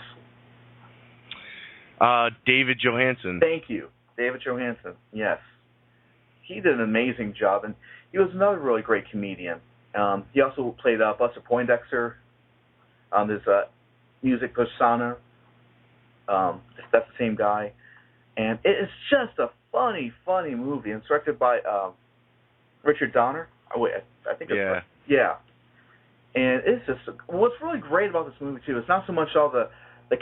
David Johansen. Thank you, David Johansen. Yes, he did an amazing job, and he was another really great comedian. He also played Buster Poindexter on this music persona. That's the same guy, and it is just a funny movie. And it's directed by Richard Donner. Oh wait, I think it's right. Yeah. And it's just what's really great about this movie too. It's not so much all the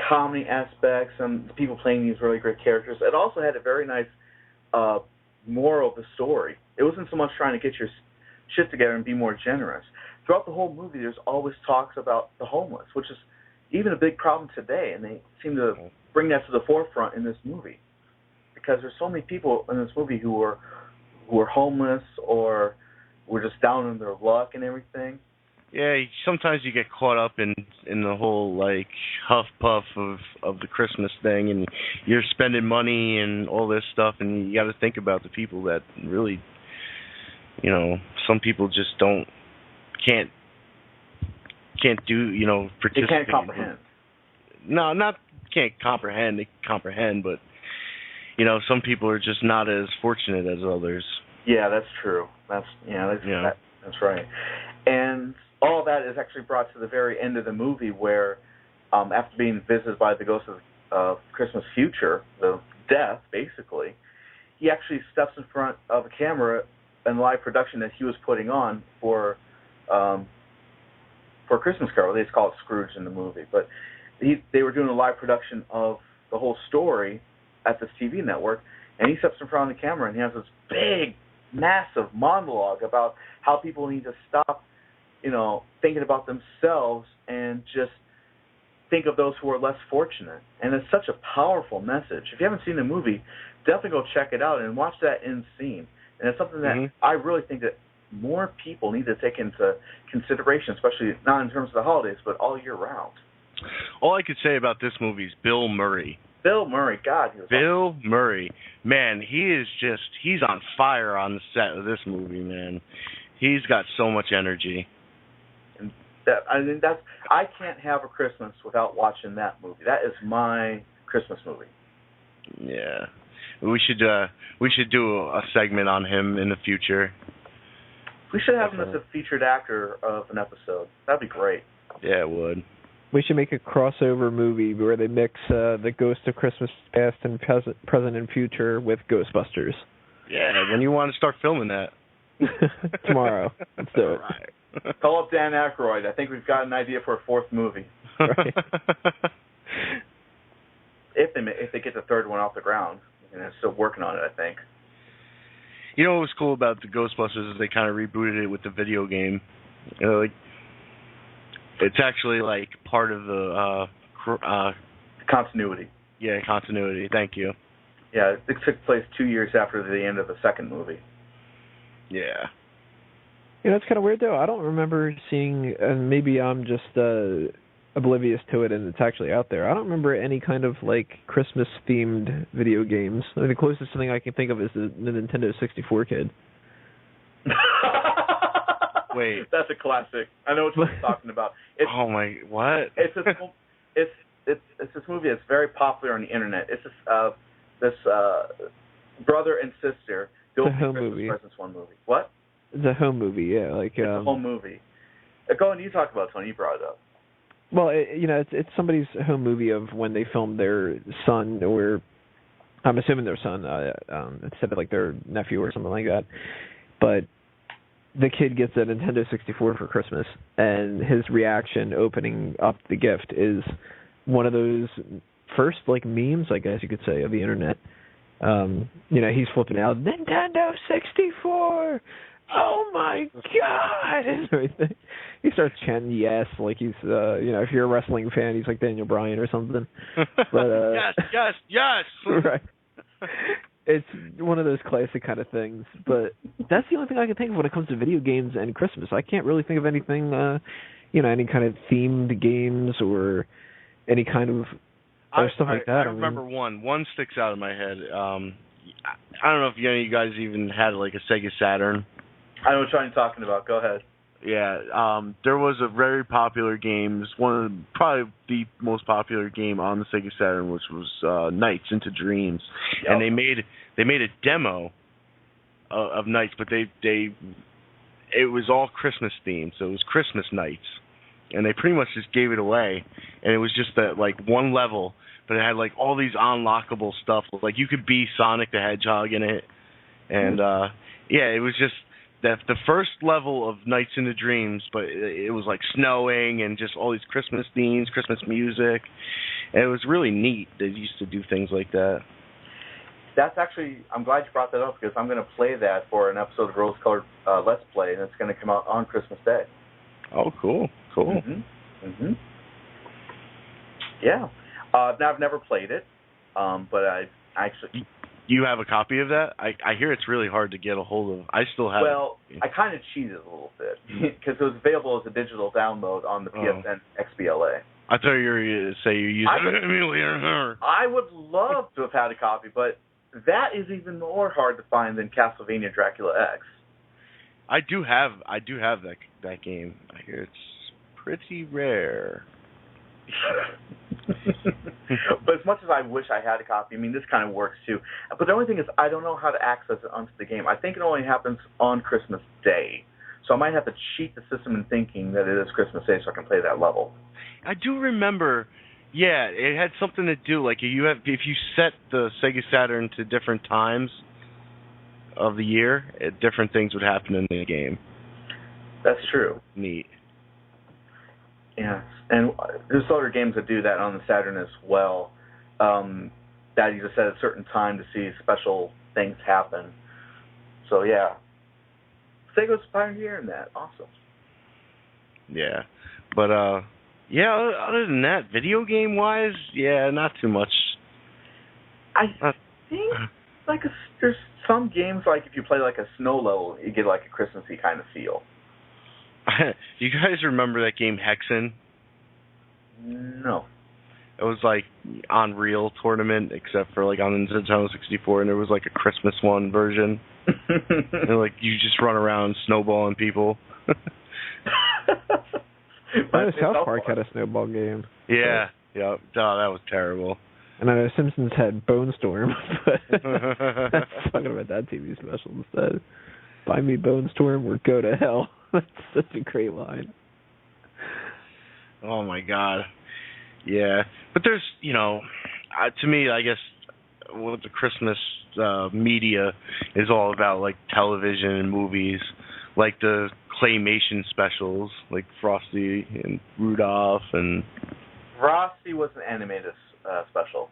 comedy aspects and the people playing these really great characters. It also had a very nice moral of the story. It wasn't so much trying to get your shit together and be more generous. Throughout the whole movie, there's always talks about the homeless, which is even a big problem today, and they seem to bring that to the forefront in this movie because there's so many people in this movie who are homeless or were just down in their luck and everything. Yeah, sometimes you get caught up in the whole like huff puff of the Christmas thing, and you're spending money and all this stuff, and you got to think about the people that really, some people just can't do, participate. They can't comprehend. No, not can't comprehend. They can comprehend, but some people are just not as fortunate as others. Yeah, that's true. That's right. And all of that is actually brought to the very end of the movie where, after being visited by the ghost of Christmas future, the death, basically, he actually steps in front of a camera in live production that he was putting on for Christmas Carol. They just call it Scrooge in the movie. But they were doing a live production of the whole story at this TV network, and he steps in front of the camera and he has this big, massive monologue about how people need to stop thinking about themselves and just think of those who are less fortunate. And it's such a powerful message. If you haven't seen the movie, definitely go check it out and watch that end scene. And it's something that I really think that more people need to take into consideration, especially not in terms of the holidays, but all year round. All I could say about this movie is Bill Murray. Bill Murray, God, he was Bill awesome. Murray, man, he's on fire on the set of this movie, man. He's got so much energy. And I can't have a Christmas without watching that movie. That is my Christmas movie. Yeah, we should do a segment on him in the future. We should have him as a featured actor of an episode. That'd be great. Yeah, it would. We should make a crossover movie where they mix the Ghost of Christmas Past and Present and Future with Ghostbusters. Yeah, when you want to start filming that? Tomorrow. Let's do it. Right. Call up Dan Aykroyd. I think we've got an idea for a fourth movie. Right. If they get the third one off the ground, and they're still working on it, I think. You know what was cool about the Ghostbusters is they kind of rebooted it with the video game. You know, like, it's actually like part of the Continuity. Yeah, continuity. Thank you. Yeah, it took place 2 years after the end of the second movie. Yeah. You know, it's kind of weird, though. I don't remember seeing, and maybe I'm just oblivious to it and it's actually out there. I don't remember any kind of, like, Christmas-themed video games. I mean, the closest thing I can think of is the Nintendo 64 Kid. Wait. That's a classic. I know what you're talking about. Oh, my, what? It's this movie that's very popular on the internet. It's this brother and sister building home Christmas movie. presents one movie. What? It's a home movie, yeah. Like It's a home movie. Go on, you talk about it, Tony. You brought it up. Well, it's somebody's home movie of when they filmed their son, or I'm assuming their son, instead of like their nephew or something like that. But the kid gets a Nintendo 64 for Christmas, and his reaction opening up the gift is one of those first like memes, I guess you could say, of the internet. He's flipping out, Nintendo 64. Oh my God! And everything. He starts chanting yes, like he's, if you're a wrestling fan, he's like Daniel Bryan or something. But yes. Right. It's one of those classic kind of things. But that's the only thing I can think of when it comes to video games and Christmas. I can't really think of anything, any kind of themed games or any kind of stuff like that. I remember one. One sticks out in my head. I don't know if any of you guys even had like a Sega Saturn. I know what you're talking about. Go ahead. Yeah, there was a very popular game, probably the most popular game on the Sega Saturn, which was Nights into Dreams, Yep. And they made a demo of Nights, but it was all Christmas themed, so it was Christmas Nights, and they pretty much just gave it away, and it was just that like one level, but it had like all these unlockable stuff, like you could be Sonic the Hedgehog in it, and it was just. The first level of Nights into Dreams, but it was like snowing and just all these Christmas themes, Christmas music, and it was really neat. They used to do things like that. That's actually, I'm glad you brought that up because I'm going to play that for an episode of Rose Colored Let's Play, and it's going to come out on Christmas Day. Oh, cool. Mm-hmm. Yeah. Now, I've never played it, but I actually... You have a copy of that? I hear it's really hard to get a hold of. I still have it. I kind of cheated a little bit because it was available as a digital download on the PSN XBLA. I thought you were going to say you used it. I would love to have had a copy, but that is even more hard to find than Castlevania Dracula X. I do have that game. I hear it's pretty rare. But as much as I wish I had a copy, I mean, this kind of works too. But the only thing is, I don't know how to access it onto the game. I think it only happens on Christmas Day. So I might have to cheat the system in thinking that it is Christmas Day so I can play that level. I do remember, it had something to do, like if you set the Sega Saturn to different times of the year, different things would happen in the game. That's true. Neat. Yeah, and there's other games that do that on the Saturn as well, that you just set a certain time to see special things happen. So, yeah. Sega's pioneering that. Awesome. Yeah. But, other than that, video game-wise, not too much. I think like there's some games like if you play like a snow level, you get like a Christmassy kind of feel. You guys remember that game Hexen? No. It was like Unreal Tournament, except for like on Nintendo 64, and there was like a Christmas one version. And like you just run around snowballing people. South Park had a snowball game. Yeah, yeah. Oh, that was terrible. And I know Simpsons had Bone Storm, but that's talking about that TV special instead. Buy me Bone Storm or go to hell. That's such a great line. Oh my God. Yeah, but there's, to me, I guess what the Christmas media is all about, like television and movies, like the claymation specials, like Frosty and Rudolph and. Frosty was an animated special.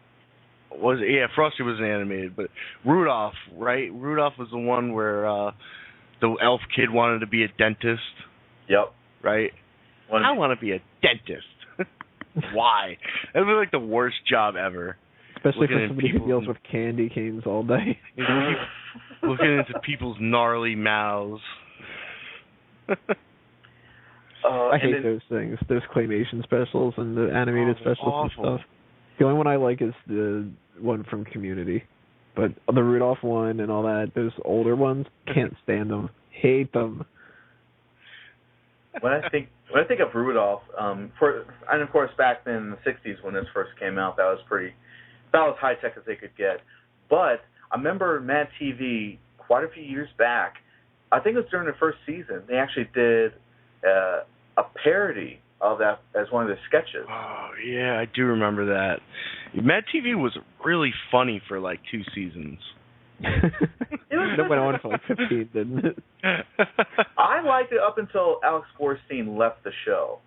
Frosty was animated, but Rudolph, right? Rudolph was the one where the elf kid wanted to be a dentist. Yep. Right? I want to be a dentist. Why? That was like the worst job ever. Especially for somebody who deals with candy canes all day. Looking into people's gnarly mouths. I hate those things, those claymation specials and the animated specials and stuff. The only one I like is the one from Community. But the Rudolph one and all that, those older ones, can't stand them. Hate them. When I think of Rudolph, and of course back then in the '60s when this first came out, that was high tech as they could get. But I remember Mad TV quite a few years back. I think it was during the first season. They actually did a parody of that as one of the sketches. Oh yeah, I do remember that. Mad TV was really funny for like 2 seasons. It went on for like 15, didn't it? I liked it up until Alex Borstein left the show.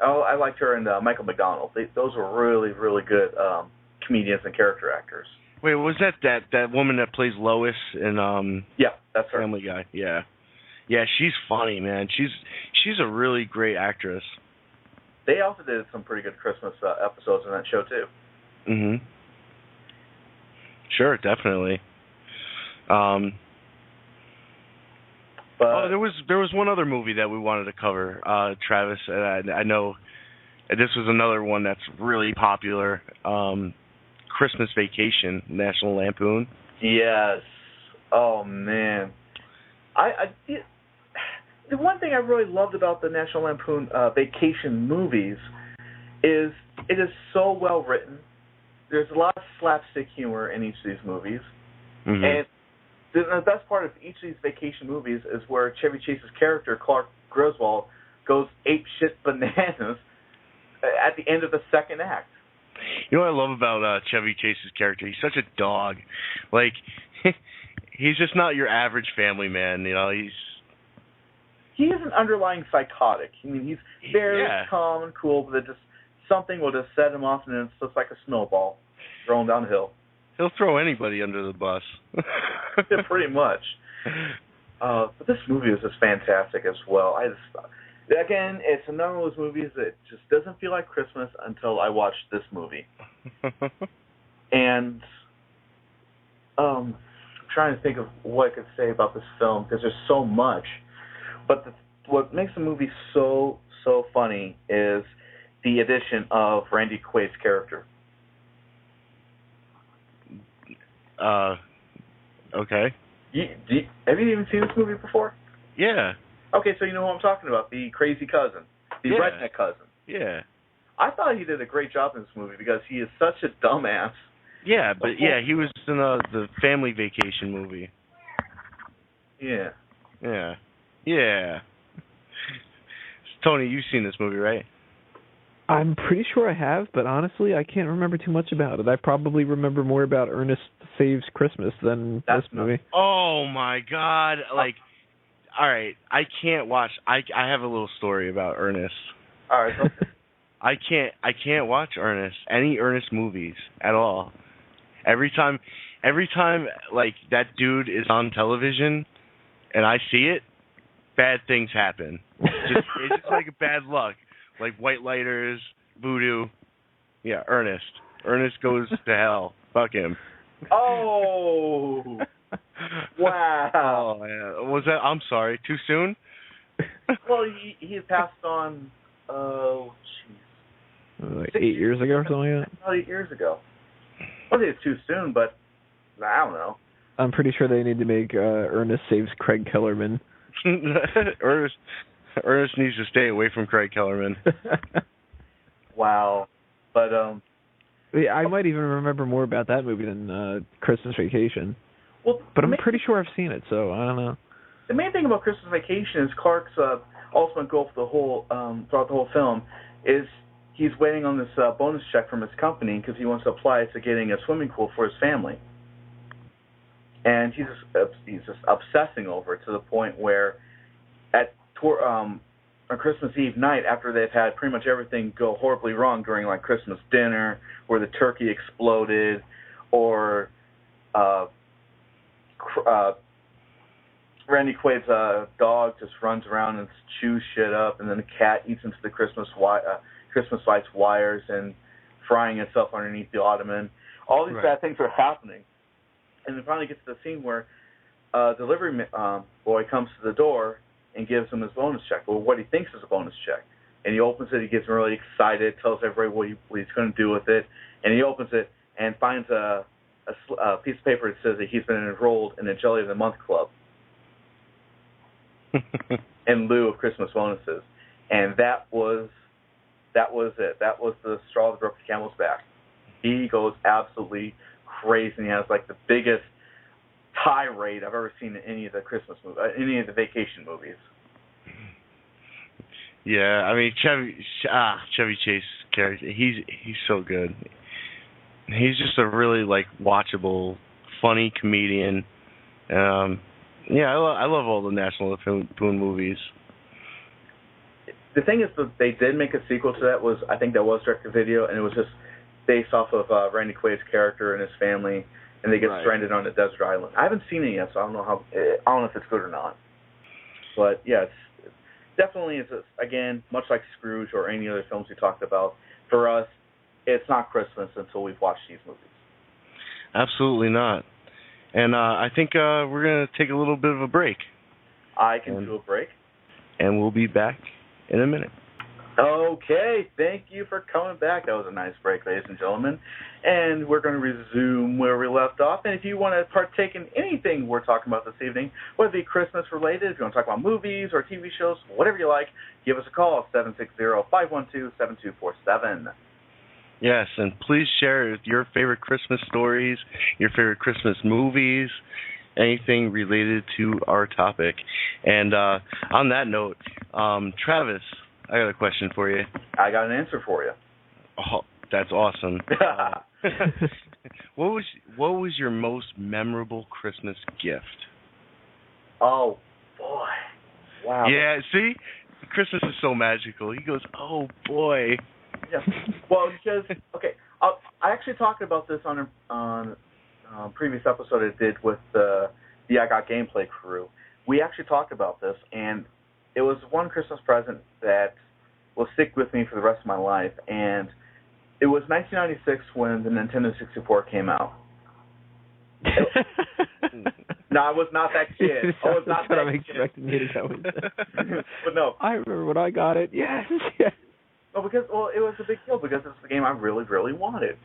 I liked her and Michael McDonald. Those were really, really good comedians and character actors. Wait, was that woman that plays Lois in Yeah, that's her. Family Guy? Yeah. Yeah, she's funny, man. She's a really great actress. They also did some pretty good Christmas episodes in that show too. Mhm. Sure, definitely. But there was one other movie that we wanted to cover, Travis. And I know this was another one that's really popular. Christmas Vacation, National Lampoon. Yes. Oh man. The one thing I really loved about the National Lampoon Vacation movies is it is so well written. There's a lot of slapstick humor in each of these movies. Mm-hmm. And the best part of each of these vacation movies is where Chevy Chase's character, Clark Griswold, goes apeshit bananas at the end of the second act. You know what I love about Chevy Chase's character? He's such a dog. Like, he's just not your average family man. He is an underlying psychotic. I mean, he's very calm and cool, but something will just set him off, and it's just like a snowball rolling down the hill. He'll throw anybody under the bus. Yeah, pretty much. But this movie is just fantastic as well. Again, it's another of those movies that just doesn't feel like Christmas until I watch this movie. And I'm trying to think of what I could say about this film because there's so much. But what makes the movie so funny is the addition of Randy Quaid's character. Okay. Have you even seen this movie before? Yeah. Okay, so you know who I'm talking about, the crazy cousin, the redneck cousin. Yeah. I thought he did a great job in this movie because he is such a dumbass. Yeah, but he was in the Family Vacation movie. Yeah. Yeah. Yeah. Tony, you've seen this movie, right? I'm pretty sure I have, but honestly, I can't remember too much about it. I probably remember more about Ernest Saves Christmas than this movie. Oh, my God. Like, all right, I can't watch. I have a little story about Ernest. All right. Okay. I can't watch any Ernest movies at all. Every time like that dude is on television and I see it, bad things happen. It's just like a bad luck. Like White Lighters, Voodoo. Yeah, Ernest. Ernest goes to hell. Fuck him. Oh, wow. Oh, yeah. Was that? I'm sorry. Too soon? Well, he had passed on. Oh, jeez. Like 8 years ago or something like that? About 8 years ago. I don't think it's too soon, but I don't know. I'm pretty sure they need to make Ernest Saves Craig Kellerman. Ernest needs to stay away from Craig Kellerman. Wow. But, yeah, I might even remember more about that movie than Christmas Vacation. Well, but I'm pretty sure I've seen it, so I don't know. The main thing about Christmas Vacation is Clark's ultimate goal for the whole throughout the whole film is he's waiting on this bonus check from his company because he wants to apply it to getting a swimming pool for his family. And he's just obsessing over it to the point where on Christmas Eve night, after they've had pretty much everything go horribly wrong during like Christmas dinner, where the turkey exploded, or Randy Quaid's dog just runs around and chews shit up, and then the cat eats into the Christmas lights wires and frying itself underneath the ottoman. All these bad things are happening. And then finally gets to the scene where delivery boy comes to the door and gives him his bonus check, or what he thinks is a bonus check. And he opens it, he gets really excited, tells everybody what he's going to do with it, and he opens it and finds a piece of paper that says that he's been enrolled in the Jelly of the Month Club in lieu of Christmas bonuses. And that was it. That was the straw that broke the camel's back. He goes absolutely crazy, and he has like the biggest tirade I've ever seen in any of the Christmas movies, any of the vacation movies. Yeah, I mean Chevy Chase character, he's so good. He's just a really like watchable, funny comedian. Yeah, I love all the National Lampoon movies. The thing is that they did make a sequel to that. I think that was direct to video, and it was just based off of Randy Quaid's character and his family, and they get stranded on a desert island. I haven't seen it yet, so I don't know if it's good or not. But yeah, it's definitely again, much like Scrooged or any other films we talked about. For us, it's not Christmas until we've watched these movies. Absolutely not. And I think we're gonna take a little bit of a break. I can do a break, and we'll be back in a minute. Okay, thank you for coming back. That was a nice break, ladies and gentlemen. And we're going to resume where we left off. And if you want to partake in anything we're talking about this evening, whether it be Christmas related, if you want to talk about movies or TV shows, whatever you like, give us a call, 760-512-7247. Yes, and please share your favorite Christmas stories, your favorite Christmas movies, anything related to our topic. And on that note, Travis, I got a question for you. I got an answer for you. Oh, that's awesome. What was your most memorable Christmas gift? Oh, boy. Wow. Yeah, see? Christmas is so magical. He goes, oh, boy. Yeah. Well, because, okay, I actually talked about this on a previous episode I did with the I Got Gameplay crew. We actually talked about this, and it was one Christmas present that will stick with me for the rest of my life, and it was 1996 when the Nintendo 64 came out. No, I was not that kid. I was not that I'm expecting you to go with. But no. I remember when I got it. Yes. Yes. Well, it was a big deal because it's the game I really, really wanted.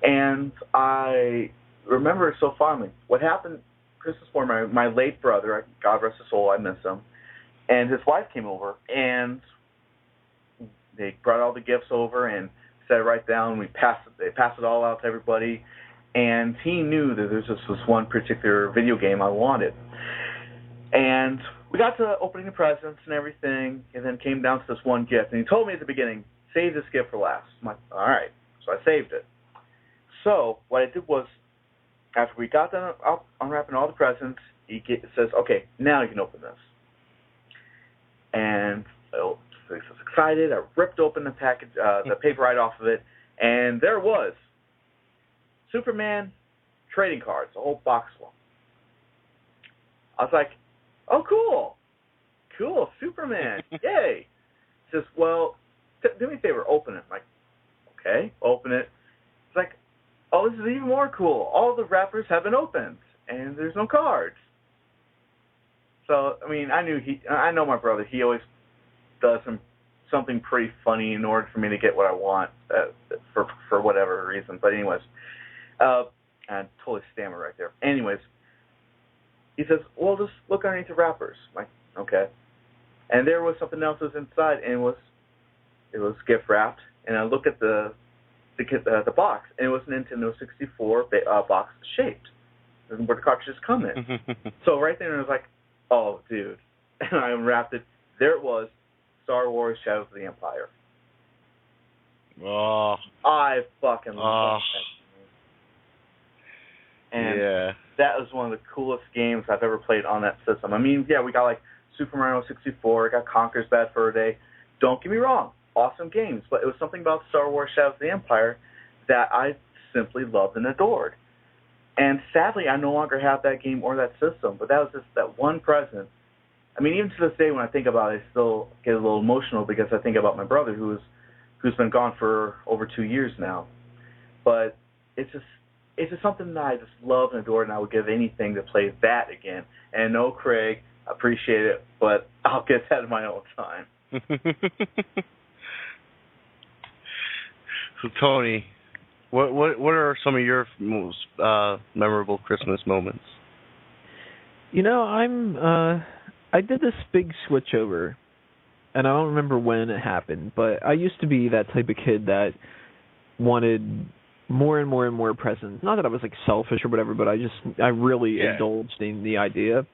And I remember it so fondly. What happened Christmas morning, my late brother, God rest his soul, I miss him, and his wife came over, and they brought all the gifts over and set it right down. They passed it all out to everybody, and he knew that there just was one particular video game I wanted. And we got to opening the presents and everything, and then came down to this one gift. And he told me at the beginning, save this gift for last. I'm like, all right. So I saved it. So what I did was, after we got done unwrapping all the presents, he says, okay, now you can open this. And I was excited. I ripped open the package, the paper right off of it, and there it was. Superman trading cards, a whole box of them. I was like, oh, cool. Cool, Superman. Yay. He says, well, do me a favor, open it. I'm like, okay, open it. It's like, oh, this is even more cool. All the wrappers have been opened, and there's no cards. So, I mean, I know my brother. He always does something pretty funny in order for me to get what I want for whatever reason. But anyways, I totally stammer right there. Anyways, he says, well, just look underneath the wrappers. I'm like, okay. And there was something else that was inside, and it was gift wrapped. And I looked at the box, and it was a Nintendo 64 box shaped. Where the cartridges come in. So right there, I was like, oh, dude. And I unwrapped it. There it was, Star Wars Shadows of the Empire. Oh. I fucking love that. And that was one of the coolest games I've ever played on that system. I mean, yeah, we got like Super Mario 64, got Conker's Bad Fur Day. Don't get me wrong, awesome games, but it was something about Star Wars Shadows of the Empire that I simply loved and adored. And sadly, I no longer have that game or that system, but that was just that one present. I mean, even to this day, when I think about it, I still get a little emotional because I think about my brother who's been gone for over 2 years now. But it's just something that I just love and adore, and I would give anything to play that again. And no, Craig, I appreciate it, but I'll get that in my own time. So, Tony, what are some of your most memorable Christmas moments? You know, I did this big switch over, and I don't remember when it happened, but I used to be that type of kid that wanted more and more and more presents. Not that I was like selfish or whatever, but I really indulged in the idea.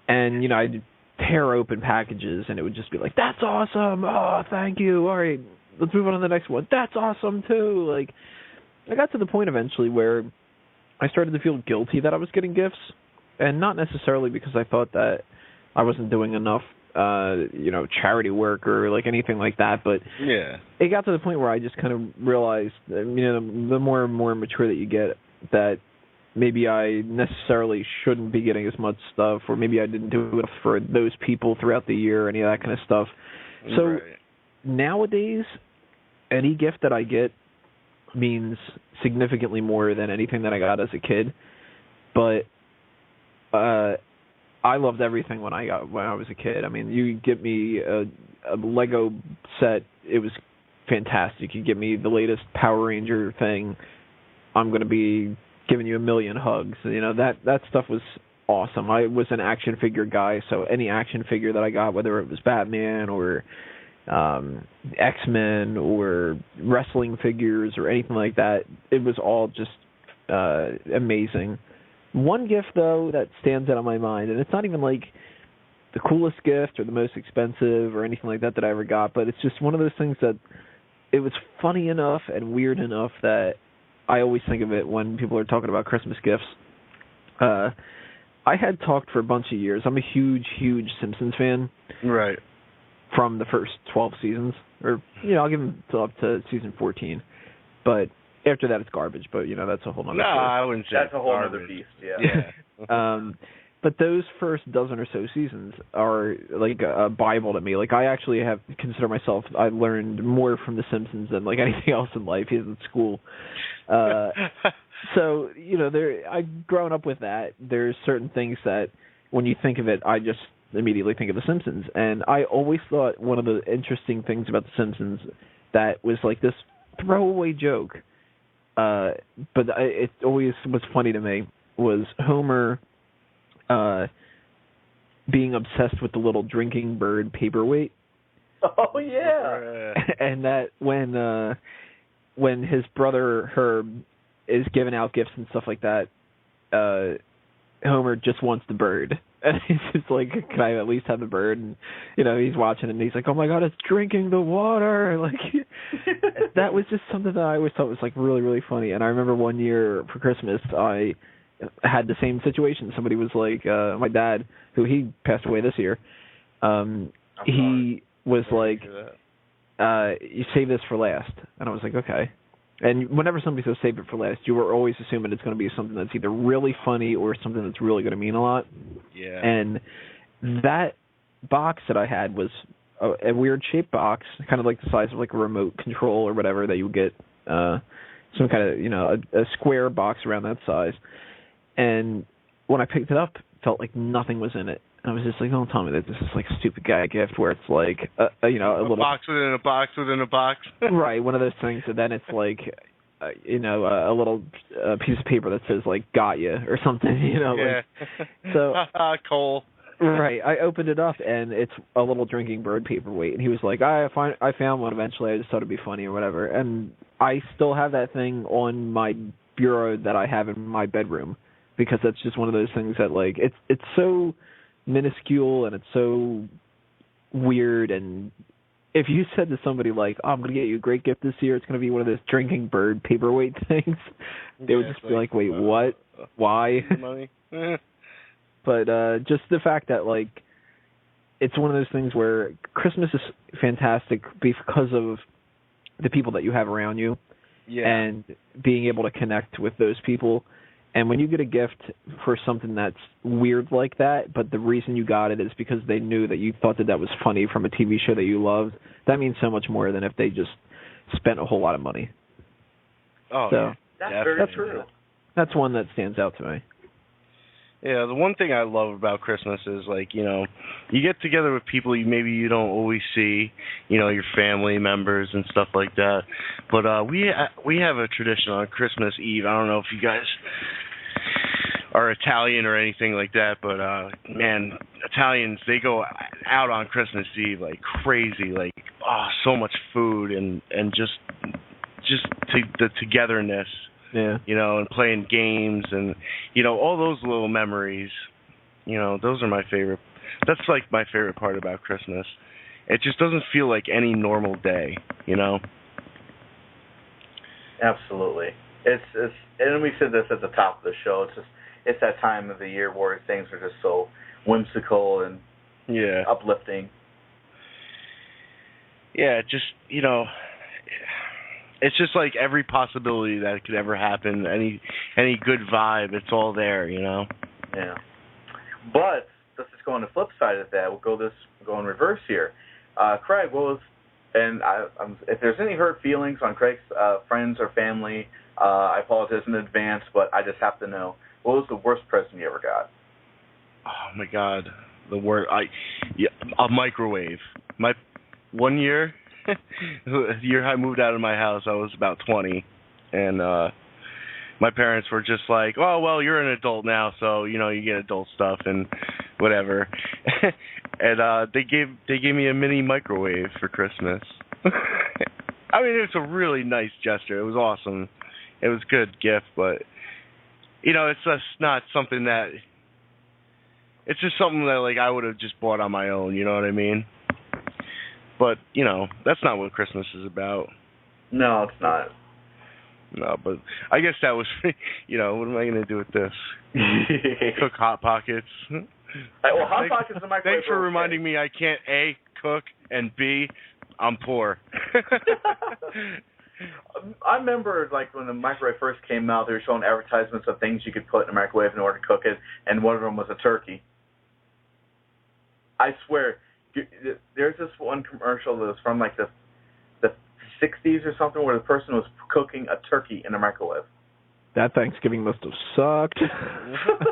And, you know, I'd tear open packages, and it would just be like, that's awesome, oh, thank you, all right, let's move on to the next one, that's awesome too. Like, I got to the point eventually where I started to feel guilty that I was getting gifts, and not necessarily because I thought that I wasn't doing enough, you know, charity work or like anything like that, but it got to the point where I just kind of realized, you know, the more and more mature that you get, that maybe I necessarily shouldn't be getting as much stuff, or maybe I didn't do it for those people throughout the year, any of that kind of stuff. So nowadays, any gift that I get means significantly more than anything that I got as a kid. But I loved everything when I was a kid. I mean, you give me a Lego set, it was fantastic. You give me the latest Power Ranger thing, I'm going to be giving you a million hugs. You know, that stuff was awesome. I was an action figure guy, so any action figure that I got, whether it was Batman or X-Men or wrestling figures or anything like that, it was all just amazing. One gift, though, that stands out in my mind, and it's not even like the coolest gift or the most expensive or anything like that I ever got, but it's just one of those things that it was funny enough and weird enough that I always think of it when people are talking about Christmas gifts. I had talked for a bunch of years. I'm a huge, huge Simpsons fan. Right. From the first 12 seasons. Or, you know, I'll give them up to season 14. But after that, it's garbage. But, you know, that's a whole other story. I wouldn't say that's a whole other beast, but those first dozen or so seasons are like a Bible to me. Like, I actually consider myself, I learned more from The Simpsons than like anything else in life, even in school. So, you know, I've grown up with that. There's certain things that when you think of it, I just immediately think of The Simpsons. And I always thought one of the interesting things about The Simpsons that was like this throwaway joke, but it always was funny to me, was Homer being obsessed with the little drinking bird paperweight. Oh yeah. And that when his brother Herb is giving out gifts and stuff like that, Homer just wants the bird. And he's just like, can I at least have the bird? And, you know, he's watching it and he's like, oh my God, it's drinking the water. Like, that was just something that I always thought was like really, really funny. And I remember one year for Christmas, I had the same situation. Somebody was like, my dad, who he passed away this year, he was like, you save this for last. And I was like, okay. And whenever somebody says save it for last, you were always assuming it's going to be something that's either really funny or something that's really going to mean a lot. Yeah. And that box that I had was a weird shaped box, kind of like the size of like a remote control or whatever that you would get some kind of, a square box around that size. And when I picked it up, it felt like nothing was in it. I was just like, don't tell me that this is like a stupid guy gift where it's like, a little box within a box within a box. Right, one of those things. And then it's like, a little piece of paper that says like "got ya" or something. Yeah. So Cole. Right, I opened it up and it's a little drinking bird paperweight, and he was like, I found one eventually. I just thought it'd be funny or whatever. And I still have that thing on my bureau that I have in my bedroom because that's just one of those things that like it's so minuscule and it's so weird. And if you said to somebody like, I'm going to get you a great gift this year, it's going to be one of those drinking bird paperweight things, they would just be like, wait, what? Why? Money? But just the fact that like it's one of those things where Christmas is fantastic because of the people that you have around you, and being able to connect with those people. And when you get a gift for something that's weird like that, but the reason you got it is because they knew that you thought that was funny from a TV show that you loved, that means so much more than if they just spent a whole lot of money. Oh, so, that's very true. That's one that stands out to me. Yeah, the one thing I love about Christmas is, like, you get together with people maybe you don't always see, your family members and stuff like that. But we have a tradition on Christmas Eve. I don't know if you guys are Italian or anything like that, but, man, Italians, they go out on Christmas Eve like crazy, like, so much food and just the togetherness. Yeah. And playing games and, all those little memories, those are my favorite. That's like my favorite part about Christmas. It just doesn't feel like any normal day, Absolutely. It's and we said this at the top of the show. It's that time of the year where things are just so whimsical and uplifting. Yeah, just, it's just like every possibility that could ever happen, any good vibe, it's all there, Yeah. But let's just go on the flip side of that. We'll go in reverse here. Craig, if there's any hurt feelings on Craig's friends or family, I apologize in advance, but I just have to know, what was the worst present you ever got? Oh my God, the worst! A microwave. My 1 year. The year I moved out of my house, I was about 20, and my parents were just like, "Oh, well, you're an adult now, so you get adult stuff and whatever." And they gave me a mini microwave for Christmas. I mean, it was a really nice gesture. It was awesome. It was a good gift, but it's just not something that. It's just something that like I would have just bought on my own. You know what I mean? But, that's not what Christmas is about. No, it's not. No, but I guess that was, what am I going to do with this? Cook Hot Pockets. Hot Pockets and microwave. Thanks for reminding me I can't, A, cook, and B, I'm poor. I remember, like, when the microwave first came out, they were showing advertisements of things you could put in a microwave in order to cook it, and one of them was a turkey. I swear. There's this one commercial that was from like the 60s or something where the person was cooking a turkey in a microwave. That Thanksgiving must have sucked.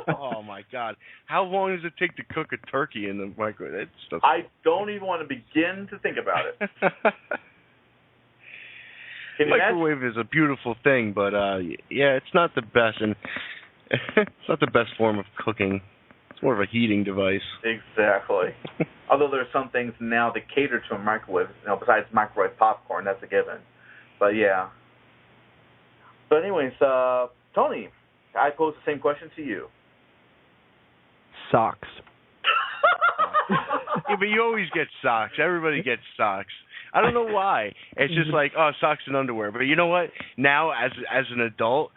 Oh my God! How long does it take to cook a turkey in the microwave? I don't even want to begin to think about it. Microwave is a beautiful thing, but it's not the best, and it's not the best form of cooking. It's more of a heating device. Exactly. Although there's some things now that cater to a microwave, besides microwave popcorn, that's a given. But yeah. But anyways, Tony, I pose the same question to you. Socks. Yeah, but you always get socks. Everybody gets socks. I don't know why. It's just like, socks and underwear. But you know what? Now, as an adult,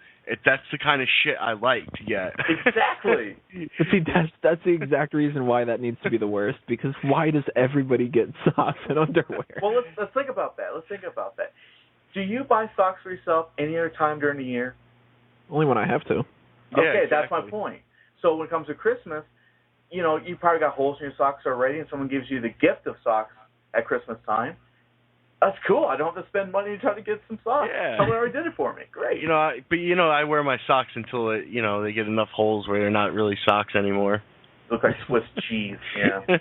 that's the kind of shit I like to get. Exactly. But see, that's the exact reason why that needs to be the worst. Because why does everybody get socks and underwear? Well, let's think about that. Do you buy socks for yourself any other time during the year? Only when I have to. Okay, yeah, exactly. That's my point. So when it comes to Christmas, you probably got holes in your socks already, and someone gives you the gift of socks at Christmas time. That's cool. I don't have to spend money to try to get some socks. Yeah. Someone already did it for me. Great. I wear my socks until they get enough holes where they're not really socks anymore. Look like Swiss cheese. Yeah.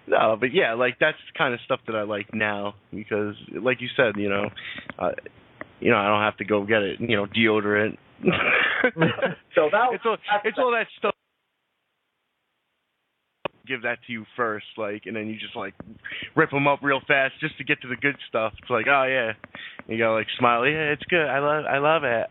No, but yeah, like that's the kind of stuff that I like now because, like you said, I don't have to go get it. Deodorant. So that it's all that stuff. Give that to you first, and then you just rip them up real fast just to get to the good stuff. It's like, oh yeah, you gotta smile. Yeah, it's good. I love it.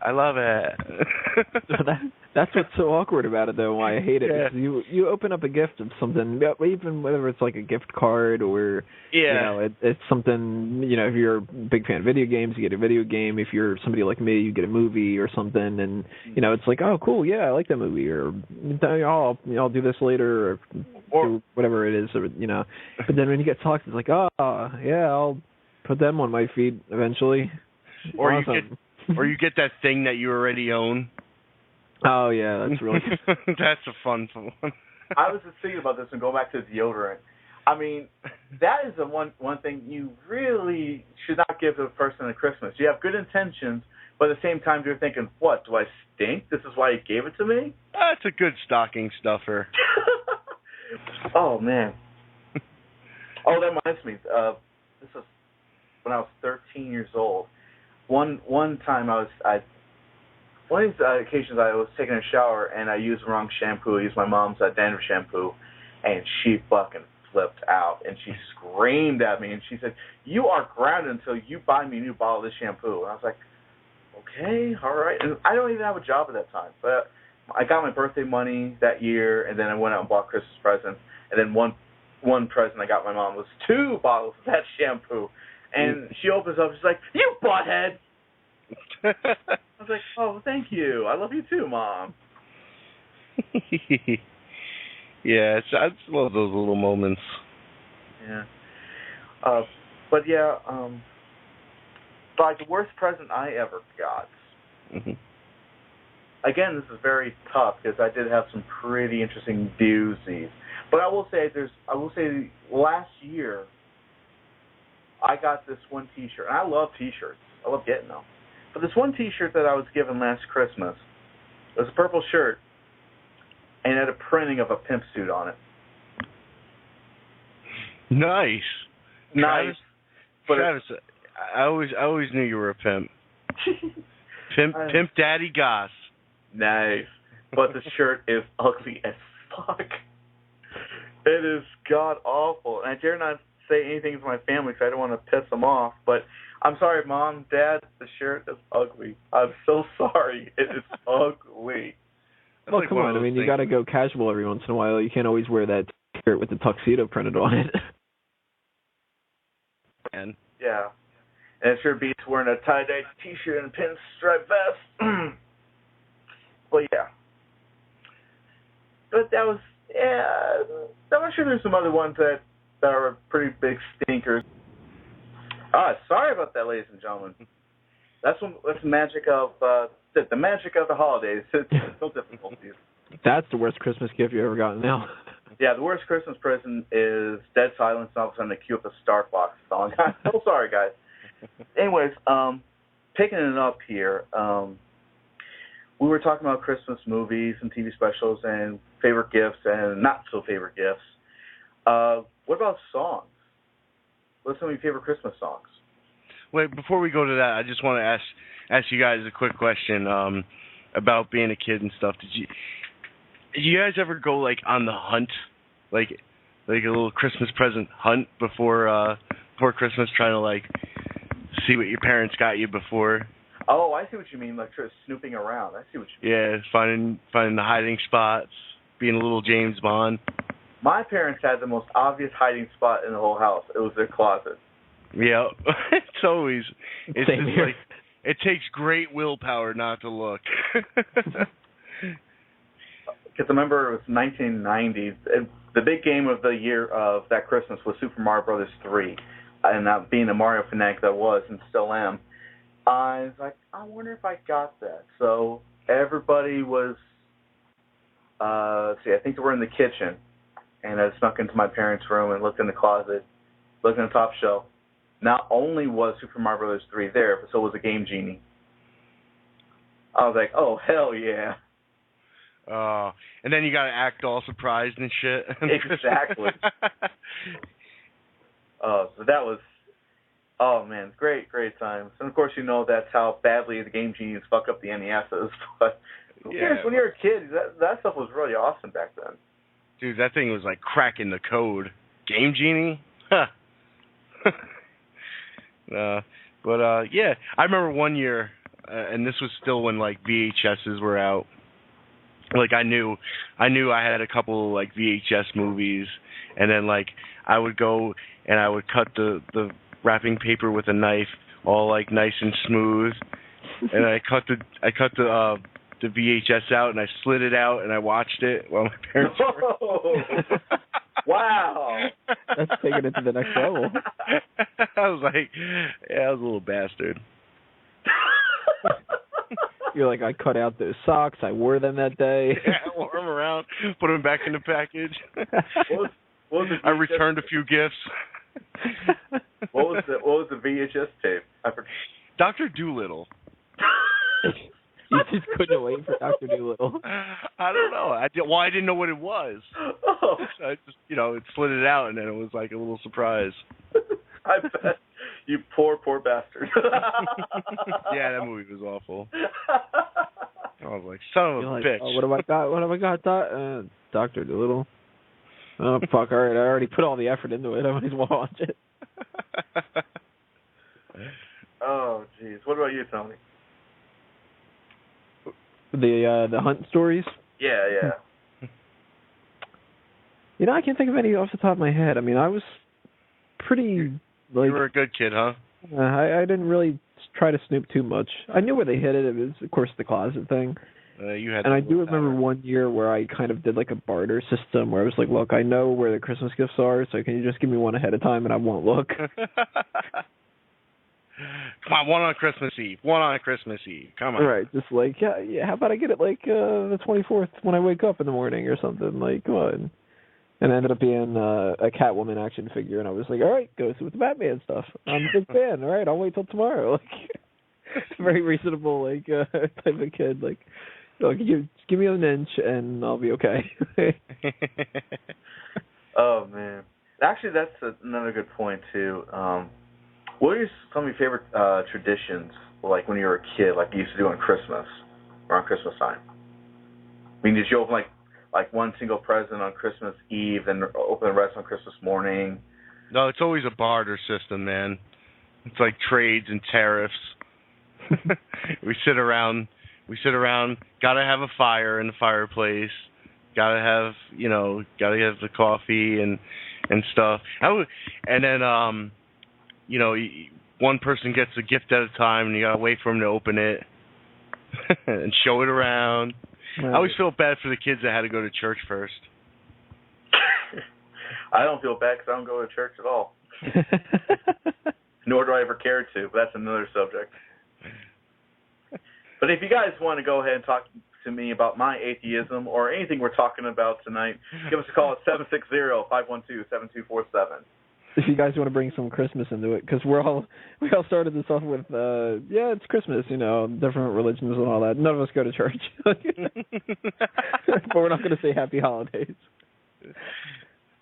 That's what's so awkward about it, though. Why I hate it. Yeah. Because you open up a gift of something, even whether it's like a gift card or it's something. If you're a big fan of video games, you get a video game. If you're somebody like me, you get a movie or something, and it's like, oh, cool, yeah, I like that movie, or I'll do this later, or do whatever it is, But then when you get socks, it's like, oh, yeah, I'll put them on my feet eventually. Or awesome. you get that thing that you already own. Oh yeah, that's really good. That's a fun one. I was just thinking about this and going back to deodorant. I mean, that is the one thing you really should not give to a person at Christmas. You have good intentions, but at the same time you're thinking, what, do I stink? This is why you gave it to me? That's a good stocking stuffer. Oh, man. Oh, that reminds me. This was when I was 13 years old. One time one of these occasions I was taking a shower and I used the wrong shampoo. I used my mom's dandruff shampoo, and she fucking flipped out, and she screamed at me, and she said, "You are grounded until you buy me a new bottle of this shampoo." And I was like, okay, all right. And I don't even have a job at that time, but I got my birthday money that year, and then I went out and bought Christmas presents, and then one present I got my mom was 2 bottles of that shampoo, and she opens up, she's like, "You butthead!" I was like, "Oh, thank you. I love you too, Mom." Yeah, I love those little moments. Yeah. But yeah, like the worst present I ever got. Mm-hmm. Again, this is very tough because I did have some pretty interesting doozies. But I will say last year I got this one T-shirt, and I love T-shirts. I love getting them. But this one T-shirt that I was given last Christmas, it was a purple shirt, and it had a printing of a pimp suit on it. Nice. Nice. Travis, I always knew you were a pimp. Pimp Daddy Goss. Nice. But the shirt is ugly as fuck. It is god-awful. And I dare not say anything to my family because I don't want to piss them off, but I'm sorry, Mom, Dad, the shirt is ugly. I'm so sorry. It is ugly. Well, come on. I mean, you got to go casual every once in a while. You can't always wear that shirt with the tuxedo printed on it. And yeah. And it sure beats wearing a tie-dye T-shirt and a pinstripe vest. Well, yeah. But that was, I'm sure there's some other ones that are pretty big stinkers. Sorry about that, ladies and gentlemen. That's the magic of the magic of the holidays. It's no difficulties. That's the worst Christmas gift you ever gotten now. Yeah, the worst Christmas present is dead silence, and all of a sudden they cue up a Star Fox song. I'm so sorry, guys. Anyways, picking it up here, we were talking about Christmas movies and TV specials and favorite gifts and not so favorite gifts. What about songs? What's some of your favorite Christmas songs? Wait, before we go to that, I just want to ask you guys a quick question about being a kid and stuff. Did you guys ever go on the hunt, like a little Christmas present hunt before Christmas, trying to see what your parents got you before? Oh, I see what you mean. Like snooping around. I see what you mean. Yeah, finding the hiding spots, being a little James Bond. My parents had the most obvious hiding spot in the whole house. It was their closet. Yeah, it's Same here. It takes great willpower not to look. Because I remember it was 1990. The big game of the year of that Christmas was Super Mario Brothers 3. And being a Mario fanatic that I was and still am, I was like, I wonder if I got that. So everybody was, I think they were in the kitchen. And I snuck into my parents' room and looked in the closet, looked in the top shelf, not only was Super Mario Brothers 3 there, but so was the Game Genie. I was like, oh, hell yeah. And then you got to act all surprised and shit. Exactly. So that was, oh, man, great times. And, of course, you know that's how badly the Game Genies fuck up the NESs. But who cares? When you're a kid, that stuff was really awesome back then. Dude, that thing was like cracking the code. Game Genie? Huh. Yeah, I remember one year, and this was still when like VHSs were out. Like I knew I had a couple like VHS movies, and then like I would go and I would cut the wrapping paper with a knife, all like nice and smooth, and I cut the VHS out and I slid it out and I watched it while my parents were. Wow. That's taking it to the next level. I was like, yeah, I was a little bastard. You're like, I cut out those socks. I wore them that day. Yeah, I wore them around, put them back in the package. What was the I returned a few gifts. What was the VHS tape? Dr. Doolittle. You just couldn't wait for Dr. Doolittle. I don't know. I didn't know what it was. Oh. So I just, it slid it out, and then it was like a little surprise. I bet. You poor bastard. Yeah, that movie was awful. I was like, son of a bitch. Oh, what have I got? Dr. Doolittle. Oh, fuck, all right. I already put all the effort into it. I might as well watch it. Oh, jeez. What about you, Tony? The Hunt stories? Yeah. I can't think of any off the top of my head. I mean, I was pretty, like... You were a good kid, huh? I didn't really try to snoop too much. I knew where they hid it. It was, of course, the closet thing. And I do remember one year where I kind of did like a barter system where I was like, look, I know where the Christmas gifts are, so can you just give me one ahead of time and I won't look? Come on, one on Christmas Eve. Come on. Right, just like, yeah, how about I get it like the 24th when I wake up in the morning or something? Like, come on. And it ended up being a Catwoman action figure, and I was like, all right, go with the Batman stuff. I'm a big fan. All right, I'll wait till tomorrow. Like, very reasonable, like, type of kid. Like, look, just give me an inch, and I'll be okay. Oh, man. Actually, that's another good point, too. What are some of your favorite traditions, like when you were a kid, like you used to do on Christmas or on Christmas time? I mean, did you open like one single present on Christmas Eve and open the rest on Christmas morning? No, it's always a barter system, man. It's like trades and tariffs. We sit around. Gotta have a fire in the fireplace. Gotta have the coffee and stuff. And then one person gets a gift at a time, and you gotta wait for them to open it and show it around. Right. I always feel bad for the kids that had to go to church first. I don't feel bad because I don't go to church at all. Nor do I ever care to, but that's another subject. But if you guys want to go ahead and talk to me about my atheism or anything we're talking about tonight, give us a call at 760-512-7247. If you guys want to bring some Christmas into it, because we all started this off with, it's Christmas, different religions and all that. None of us go to church. But we're not going to say Happy Holidays.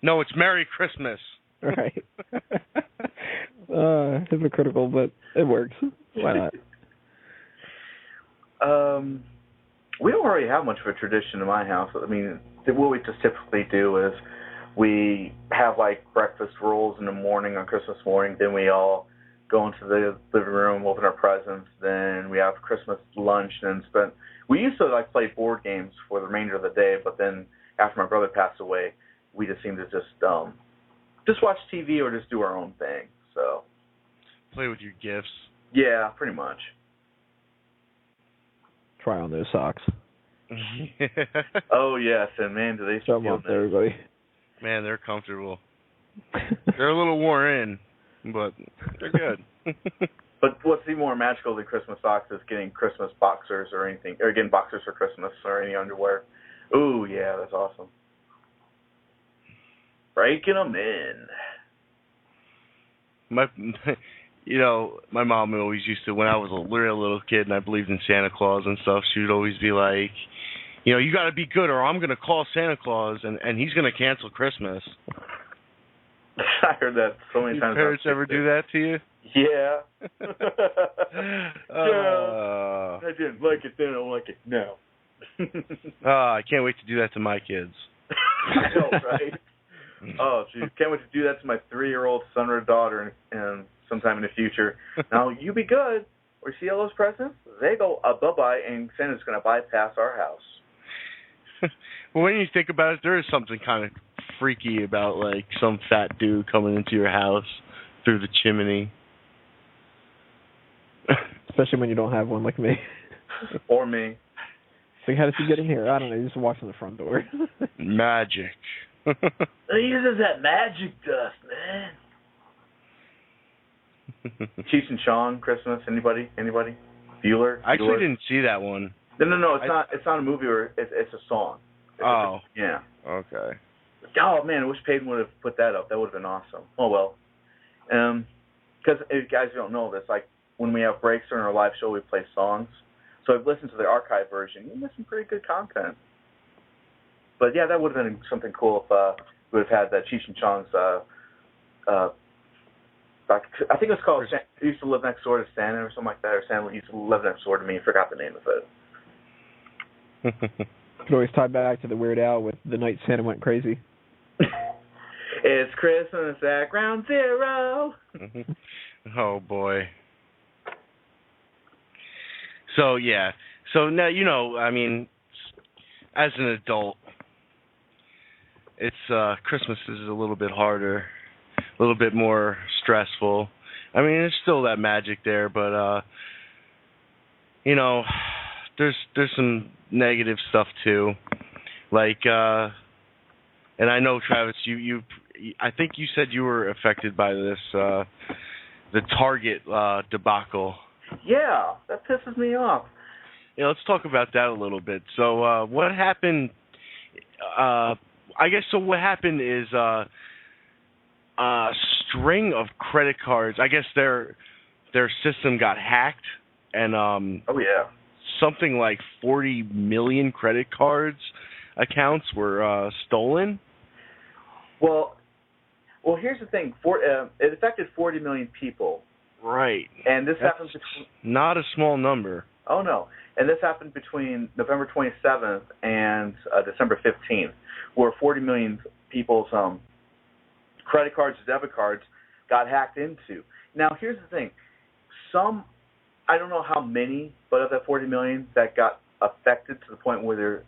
No, it's Merry Christmas. Right. Hypocritical, but it works. Why not? We don't really have much of a tradition in my house. I mean, what we just typically do is we have like breakfast rolls in the morning on Christmas morning. Then we all go into the living room, open our presents. Then we have Christmas lunch, and we used to like play board games for the remainder of the day. But then after my brother passed away, we just seemed to just watch TV or just do our own thing. So play with your gifts. Yeah, pretty much. Try on those socks. Oh yes, and man, do they show them off to everybody. Man, they're comfortable. They're a little worn in, but they're good. But what's even more magical than Christmas socks is getting Christmas boxers or anything, or getting boxers for Christmas or any underwear. Ooh, yeah, that's awesome. Breaking them in. my my mom always used to, when I was a real little kid and I believed in Santa Claus and stuff, she would always be like, you got to be good or I'm going to call Santa Claus and he's going to cancel Christmas. I heard that so many times. Your parents ever do that to you? Yeah. Yeah. I didn't like it then, I don't like it now. I can't wait to do that to my kids. I know, right? Oh, geez. Can't wait to do that to my 3-year-old son or daughter and sometime in the future. Now, you be good. Or see all those presents? They go bye-bye, and Santa's going to bypass our house. Well, when you think about it, there is something kind of freaky about, like, some fat dude coming into your house through the chimney. Especially when you don't have one like me. Or me. So how does he get in here? I don't know. He just walks in the front door. Magic. He uses that magic dust, man. Cheech and Chong, Christmas. Anybody? Bueller? I actually didn't see that one. No. It's not a movie, or it's a song. Yeah. Okay. Oh man, I wish Peyton would have put that up. That would have been awesome. Oh well. Because if you guys don't know this, like when we have breaks during our live show, we play songs. So I've listened to the archive version. You get some pretty good content. But yeah, that would have been something cool if we would have had that Cheech and Chong's. I think it was called. He used to live next door to Santa or something like that, or Santa used to live next door to me. I forgot the name of it. Could always tie back to the Weird Al with The Night Santa Went Crazy. It's Christmas at Ground Zero. Oh boy. So yeah. So now I mean, as an adult, it's Christmas is a little bit harder, a little bit more stressful. I mean, there's still that magic there, but there's some negative stuff too. Like and I know, Travis, you I think you said you were affected by this the Target debacle. Yeah, that pisses me off. Yeah, let's talk about that a little bit. So what happened? I guess so. What happened is a string of credit cards. I guess their system got hacked, and something like 40 million credit cards accounts were stolen. Well, here's the thing. It affected 40 million people. Right. And this That's happened not a small number. Oh, no. And this happened between November 27th and December 15th, where 40 million people's credit cards, debit cards got hacked into. Now, here's the thing. I don't know how many, but of that 40 million that got affected to the point where their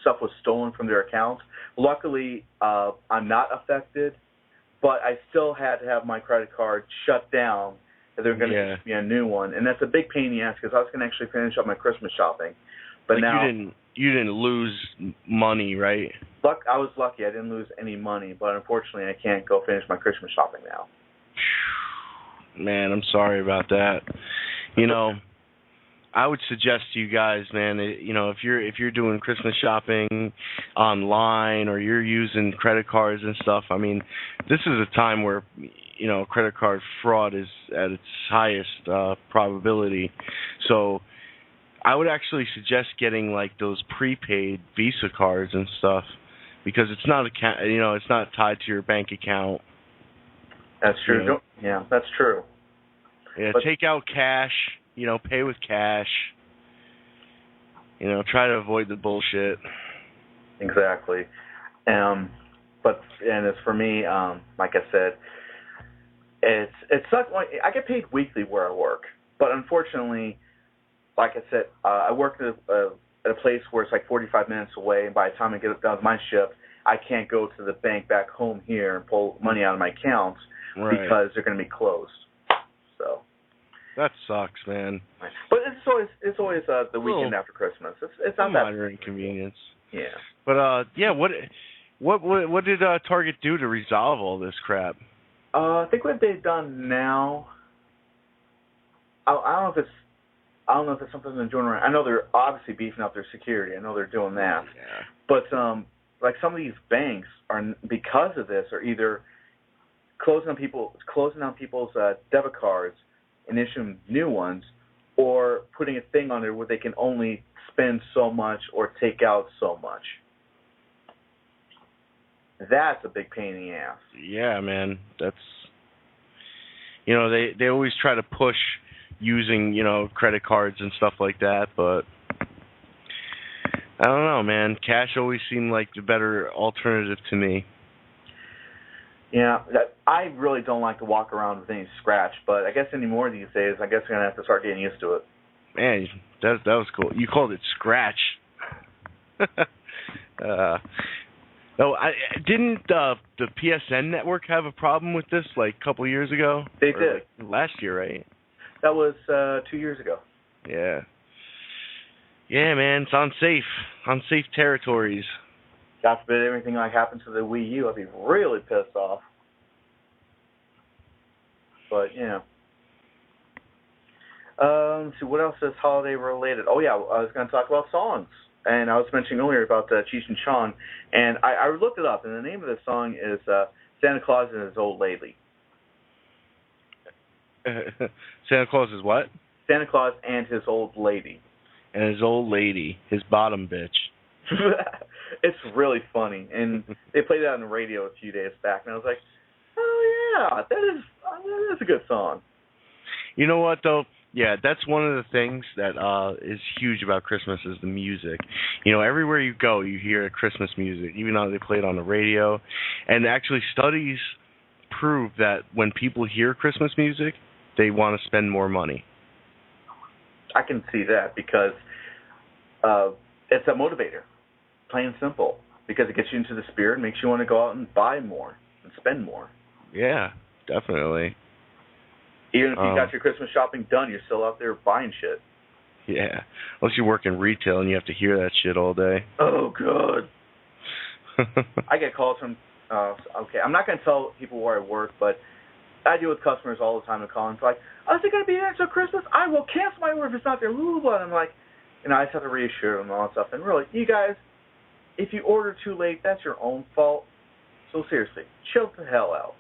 stuff was stolen from their accounts. Luckily, I'm not affected, but I still had to have my credit card shut down. They're going to give me a new one, and that's a big pain in the ass because I was going to actually finish up my Christmas shopping. But now you didn't lose money, right? I was lucky. I didn't lose any money, but unfortunately, I can't go finish my Christmas shopping now. Man, I'm sorry about that. I would suggest to you guys, man, if you're doing Christmas shopping online or you're using credit cards and stuff, I mean, this is a time where credit card fraud is at its highest probability. So I would actually suggest getting like those prepaid Visa cards and stuff because it's not it's not tied to your bank account. That's true. Yeah, that's true. Yeah, take out cash. Pay with cash. Try to avoid the bullshit. Exactly. But as for me, like I said, it sucks. I get paid weekly where I work, but unfortunately, like I said, I work at a place where it's like 45 minutes away, and by the time I get done with my shift, I can't go to the bank back home here and pull money out of my accounts because they're going to be closed. So. That sucks, man. But it's always the weekend after Christmas. It's not that minor inconvenience. Yeah. But what did Target do to resolve all this crap? I think what they've done now. I don't know if it's something they're doing right. I know they're obviously beefing up their security. I know they're doing that. Yeah. But like some of these banks are, because of this, are either closing on people's debit cards and issuing new ones, or putting a thing on there where they can only spend so much or take out so much. That's a big pain in the ass. Yeah, man. That's, they always try to push using, credit cards and stuff like that, but I don't know, man. Cash always seemed like the better alternative to me. Yeah, I really don't like to walk around with any scratch, but I guess anymore these days, I guess we're going to have to start getting used to it. Man, that was cool. You called it scratch. No, didn't the PSN network have a problem with this like a couple years ago? They did. Like last year, right? That was 2 years ago. Yeah. Yeah, man, it's unsafe territories. God forbid everything like happens to the Wii U, I'd be really pissed off. But, let's see, what else is holiday related? Oh, yeah, I was going to talk about songs. And I was mentioning earlier about Cheech and Chong, and I looked it up, and the name of the song is Santa Claus and His Old Lady. Santa Claus is what? Santa Claus and His Old Lady. And his old lady, his bottom bitch. It's really funny, and they played that on the radio a few days back, and I was like, oh, yeah, that is a good song. You know what, though? Yeah, that's one of the things that is huge about Christmas is the music. Everywhere you go, you hear Christmas music, even though they play it on the radio. And actually, studies prove that when people hear Christmas music, they want to spend more money. I can see that because it's a motivator, plain and simple, because it gets you into the spirit and makes you want to go out and buy more and spend more. Yeah, definitely. Even if you got your Christmas shopping done, you're still out there buying shit. Yeah, unless you work in retail and you have to hear that shit all day. Oh, God. I get calls from, okay, I'm not going to tell people where I work, but I deal with customers all the time that call and it's like, oh, is it going to be there until Christmas? I will cancel my order if it's not there. Blah, blah, blah. And I'm like, I just have to reassure them and all that stuff. And really, you guys, if you order too late, that's your own fault. So seriously, chill the hell out.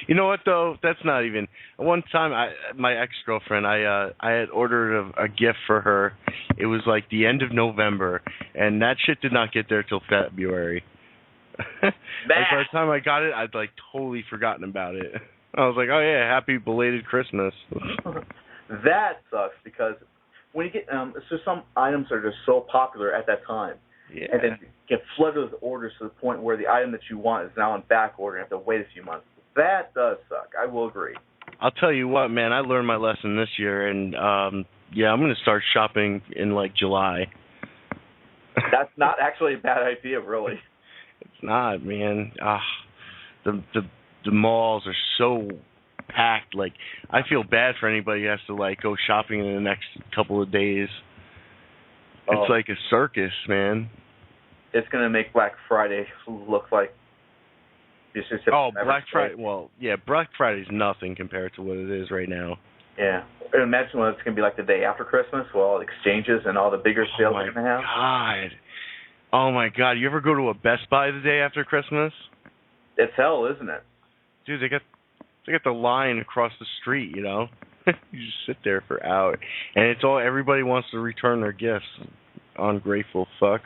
You know what, though? That's not even... One time, my ex-girlfriend, I had ordered a gift for her. It was like the end of November, and that shit did not get there till February. Like, by the time I got it, I'd like totally forgotten about it. I was like, oh yeah, happy belated Christmas. That sucks because when you get it's just some items are just so popular at that time. Yeah. And then you get flooded with orders to the point where the item that you want is now on back order and you have to wait a few months. That does suck. I will agree. I'll tell you what, man, I learned my lesson this year, and yeah, I'm going to start shopping in like July. That's not actually a bad idea, really. It's not, man. The malls are so packed. Like, I feel bad for anybody who has to like go shopping in the next couple of days. It's like a circus, man. It's going to make Black Friday look like Black Friday. Well, yeah, Black Friday's nothing compared to what it is right now. Yeah. Imagine what it's going to be like the day after Christmas with all the exchanges and all the bigger sales they're going to have. Oh, my God. You ever go to a Best Buy the day after Christmas? It's hell, isn't it? Dude, they got the line across the street, you know? You just sit there for hours. And it's all, everybody wants to return their gifts. Ungrateful fucks.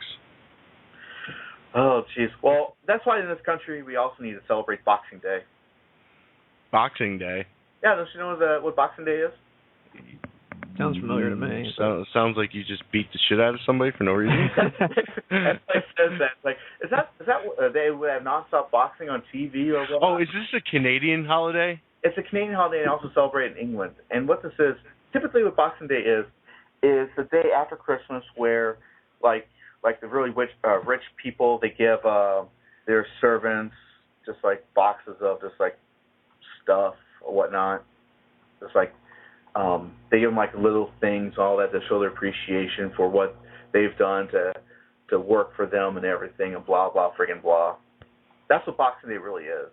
Oh, jeez. Well, that's why in this country we also need to celebrate Boxing Day. Boxing Day? Yeah, don't you know what Boxing Day is? Sounds familiar to me. Sounds like you just beat the shit out of somebody for no reason. It says that. Like, is that they would have nonstop boxing on TV or what? Oh, is this a Canadian holiday? It's a Canadian holiday and also celebrated in England. And what this is, typically what Boxing Day is the day after Christmas where, like the really rich people, they give their servants just like boxes of just like stuff or whatnot. Just like they give them like little things, all that to show their appreciation for what they've done to work for them and everything and blah blah friggin' blah. That's what Boxing Day really is.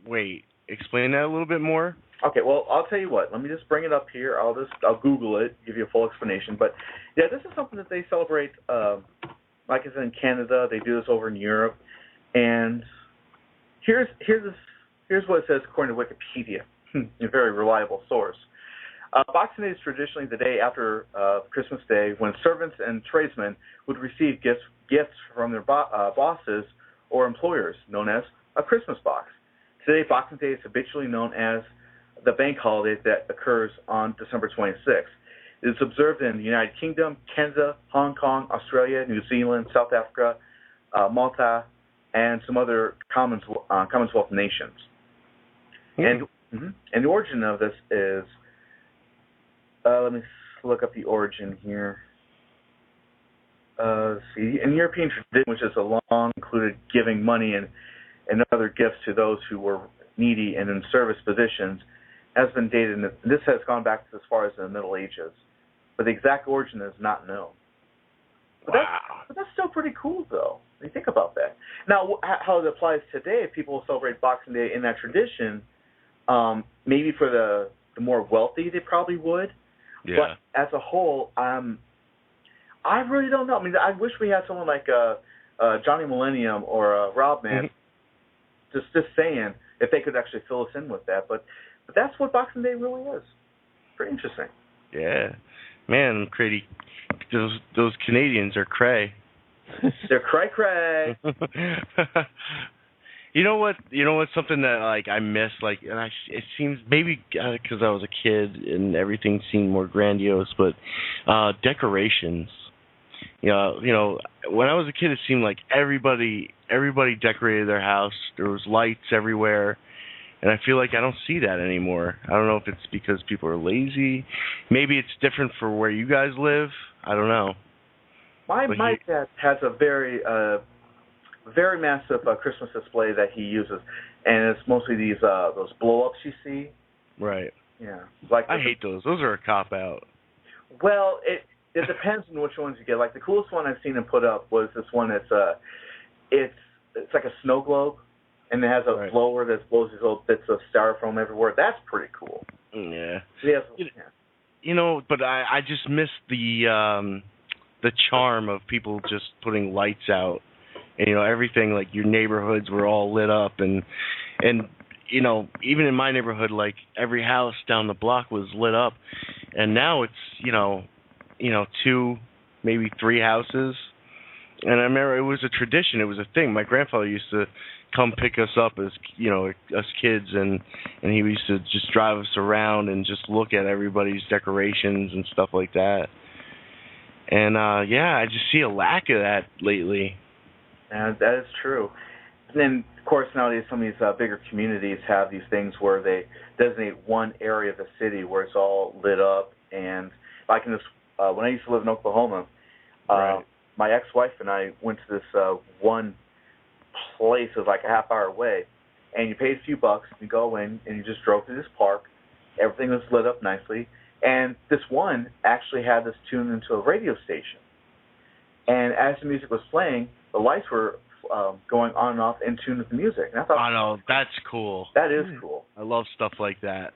Wait, explain that a little bit more. Okay, well, I'll tell you what. Let me just bring it up here. I'll Google it, give you a full explanation. But, yeah, this is something that they celebrate, like I said, in Canada. They do this over in Europe. And here's what it says according to Wikipedia, a very reliable source. Boxing Day is traditionally the day after Christmas Day when servants and tradesmen would receive gifts from their bosses or employers, known as a Christmas box. Today, Boxing Day is habitually known as the bank holiday that occurs on December 26th. It is observed in the United Kingdom, Canada, Hong Kong, Australia, New Zealand, South Africa, Malta, and some other Commonwealth nations. And the origin of this is, let me look up the origin here. See, in European tradition, which is a long included giving money and other gifts to those who were needy and in service positions, has been dated, and this has gone back as far as the Middle Ages. But the exact origin is not known. But that's still pretty cool, though, when you think about that. Now, how it applies today, if people celebrate Boxing Day in that tradition, maybe for the more wealthy, they probably would. Yeah. But as a whole, I really don't know. I mean, I wish we had someone like Johnny Millennium or Rob Man, just saying, if they could actually fill us in with that. But that's what Boxing Day really is. Pretty interesting. Yeah. Man, crazy. Those Canadians are cray. They're cray. You know what? Something that like I miss, like, and it seems maybe because I was a kid and everything seemed more grandiose, but decorations. You know, when I was a kid, it seemed like everybody decorated their house. There was lights everywhere, and I feel like I don't see that anymore. I don't know if it's because people are lazy. Maybe it's different for where you guys live. I don't know. My dad has a very massive Christmas display that he uses, and it's mostly those blow-ups you see. Right. Yeah. I hate those. Those are a cop-out. Well, it depends on which ones you get. Like, the coolest one I've seen him put up was this one that's it's like a snow globe, and it has a blower that blows these little bits of styrofoam everywhere. That's pretty cool. Yeah. Yeah. But I just miss the charm of people just putting lights out. And, everything, like, your neighborhoods were all lit up. And even in my neighborhood, like, every house down the block was lit up. And now it's, 2, maybe 3 houses. And I remember it was a tradition. It was a thing. My grandfather used to come pick us up as, us kids. And he used to just drive us around and just look at everybody's decorations and stuff like that. And, I just see a lack of that lately. And that is true. And then, of course, nowadays some of these bigger communities have these things where they designate one area of the city where it's all lit up. And like in this, when I used to live in Oklahoma, my ex-wife and I went to this one place that was like a half hour away, and you paid a few bucks, you go in, and you just drove through this park. Everything was lit up nicely. And this one actually had this tuned into a radio station. And as the music was playing, the lights were going on and off in tune with the music. And I thought, I know, that's cool. That is cool. I love stuff like that.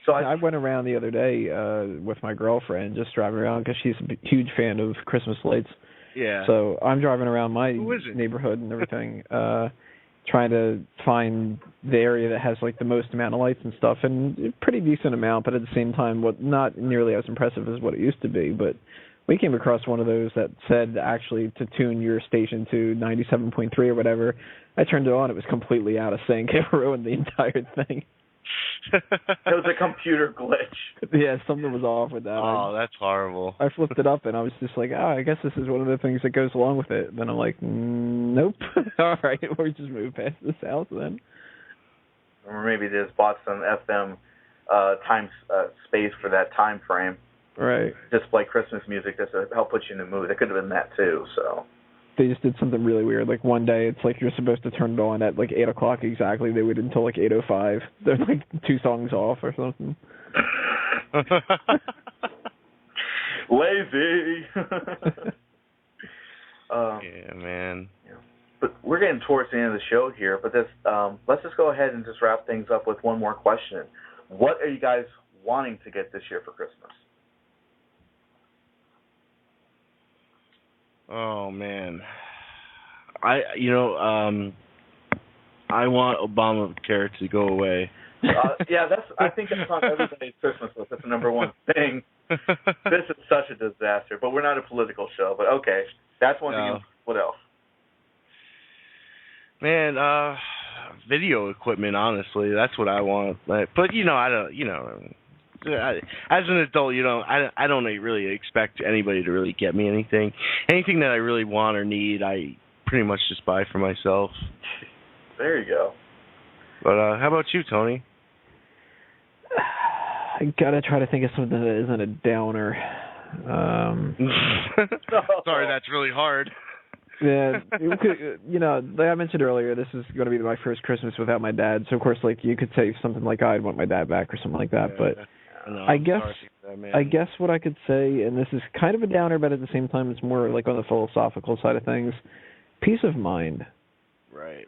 So I went around the other day with my girlfriend, just driving around because she's a huge fan of Christmas lights. Yeah. So I'm driving around my neighborhood and everything, trying to find the area that has like the most amount of lights and stuff, and a pretty decent amount, but at the same time, not nearly as impressive as what it used to be. But we came across one of those that said actually to tune your station to 97.3 or whatever. I turned it on; it was completely out of sync. It ruined the entire thing. It was a computer glitch. Yeah, something was off with that. Oh, that's horrible. I flipped it up, and I was just like, I guess this is one of the things that goes along with it. Then I'm like, nope. All right, we'll just move past this house then. Or maybe they just bought some FM time space for that time frame. Right. Just play Christmas music just to help put you in the mood. It could have been that, too, so... They just did something really weird. Like, one day, it's like you're supposed to turn it on at, like, 8 o'clock exactly. They waited until, like, 8:05. They're, like, 2 songs off or something. Lazy! Yeah, man. Yeah. But we're getting towards the end of the show here, but let's just go ahead and just wrap things up with one more question. What are you guys wanting to get this year for Christmas? Oh, man. I want Obamacare to go away. I think that's on everybody's Christmas list. That's the number one thing. This is such a disaster, but we're not a political show. But okay, that's one thing. What else? Man, video equipment. Honestly, that's what I want. But I don't. As an adult, I don't really expect anybody to really get me anything. Anything that I really want or need, I pretty much just buy for myself. There you go. But how about you, Tony? I gotta try to think of something that isn't a downer. Sorry, that's really hard. Yeah, like I mentioned earlier, this is going to be my first Christmas without my dad. So of course, like you could say something like I'd want my dad back or something like that. But I guess what I could say, and this is kind of a downer, but at the same time, it's more like on the philosophical side of things. Peace of mind. Right.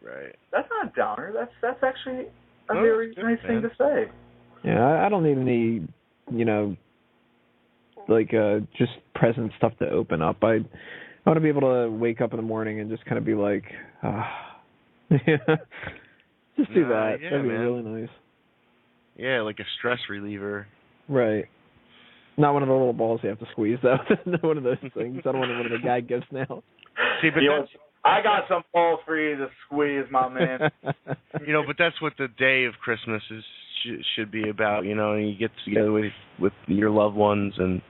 That's not a downer. That's actually a very nice thing to say. Yeah, I don't need any, just present stuff to open up. I want to be able to wake up in the morning and just kind of be like, just do that. Yeah, that'd be really nice. Yeah, like a stress reliever. Right. Not one of the little balls you have to squeeze, though. Not one of those things. I don't want one of the gag gifts now. See, but I got some balls for you to squeeze, my man. But that's what the day of Christmas should be about. And you get together with your loved ones and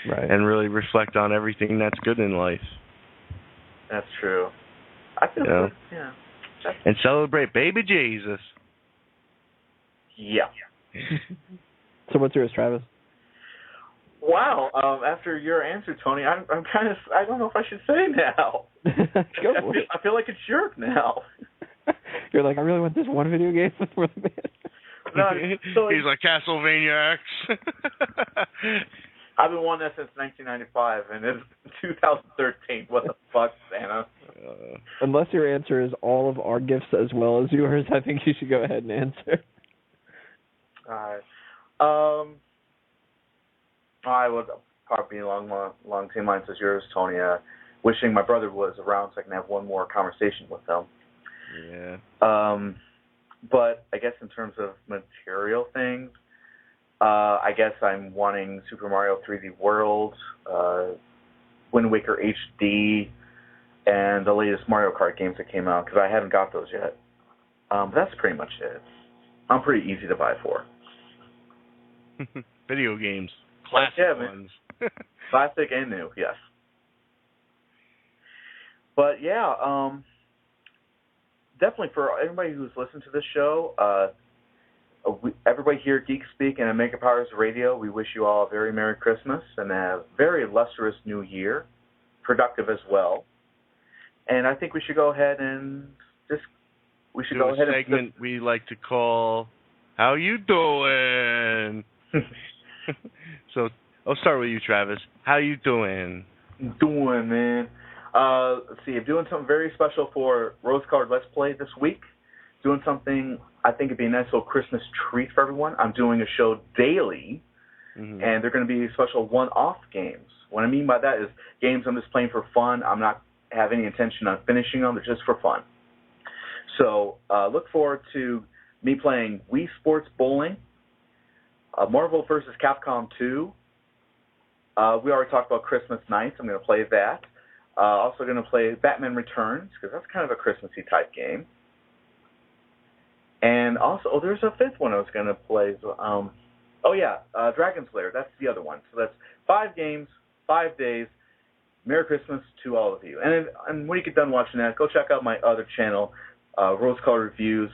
really reflect on everything that's good in life. That's true. I feel good. Yeah. And celebrate baby Jesus. Yeah. So what's yours, Travis? Wow. After your answer, Tony, I'm kind of. I don't know if I should say now. Go for it. I feel like a jerk now. You're like, I really want this one video game for the band. No, so he's like Castlevania X. I've been wanting that since 1995, and it's 2013. What the fuck, Santa? Unless your answer is all of our gifts as well as yours, I think you should go ahead and answer. All right. I would probably be along the same lines as yours, Tony. Wishing my brother was around so I can have one more conversation with him. Yeah. But I guess in terms of material things, I guess I'm wanting Super Mario 3D World, Wind Waker HD, and the latest Mario Kart games that came out, because I haven't got those yet. That's pretty much it. I'm pretty easy to buy for. Video games. Classic ones. Classic and new, yes. But yeah, definitely for everybody who's listened to this show, everybody here at Geek Speak and at Mega Powers Radio, we wish you all a very Merry Christmas and a very illustrious New Year, productive as well. And I think we should go ahead and do a segment we like to call "How You Doing." So I'll start with you, Travis. How you doing? Doing, man. Let's see. I'm doing something very special for Rose Colored Let's Play this week. Doing something I think it'd be a nice little Christmas treat for everyone. I'm doing a show daily, and they're going to be special one-off games. What I mean by that is games I'm just playing for fun. I'm not have any intention on finishing them. They're just for fun. So look forward to me playing Wii Sports Bowling, Marvel vs. Capcom 2. We already talked about Christmas Nights. I'm going to play that. Also going to play Batman Returns, because that's kind of a Christmassy type game. And also, there's a fifth one I was going to play. Dragon's Lair. That's the other one. So that's 5 games, 5 days. Merry Christmas to all of you. And when you get done watching that, go check out my other channel, Rose Colored Reviews.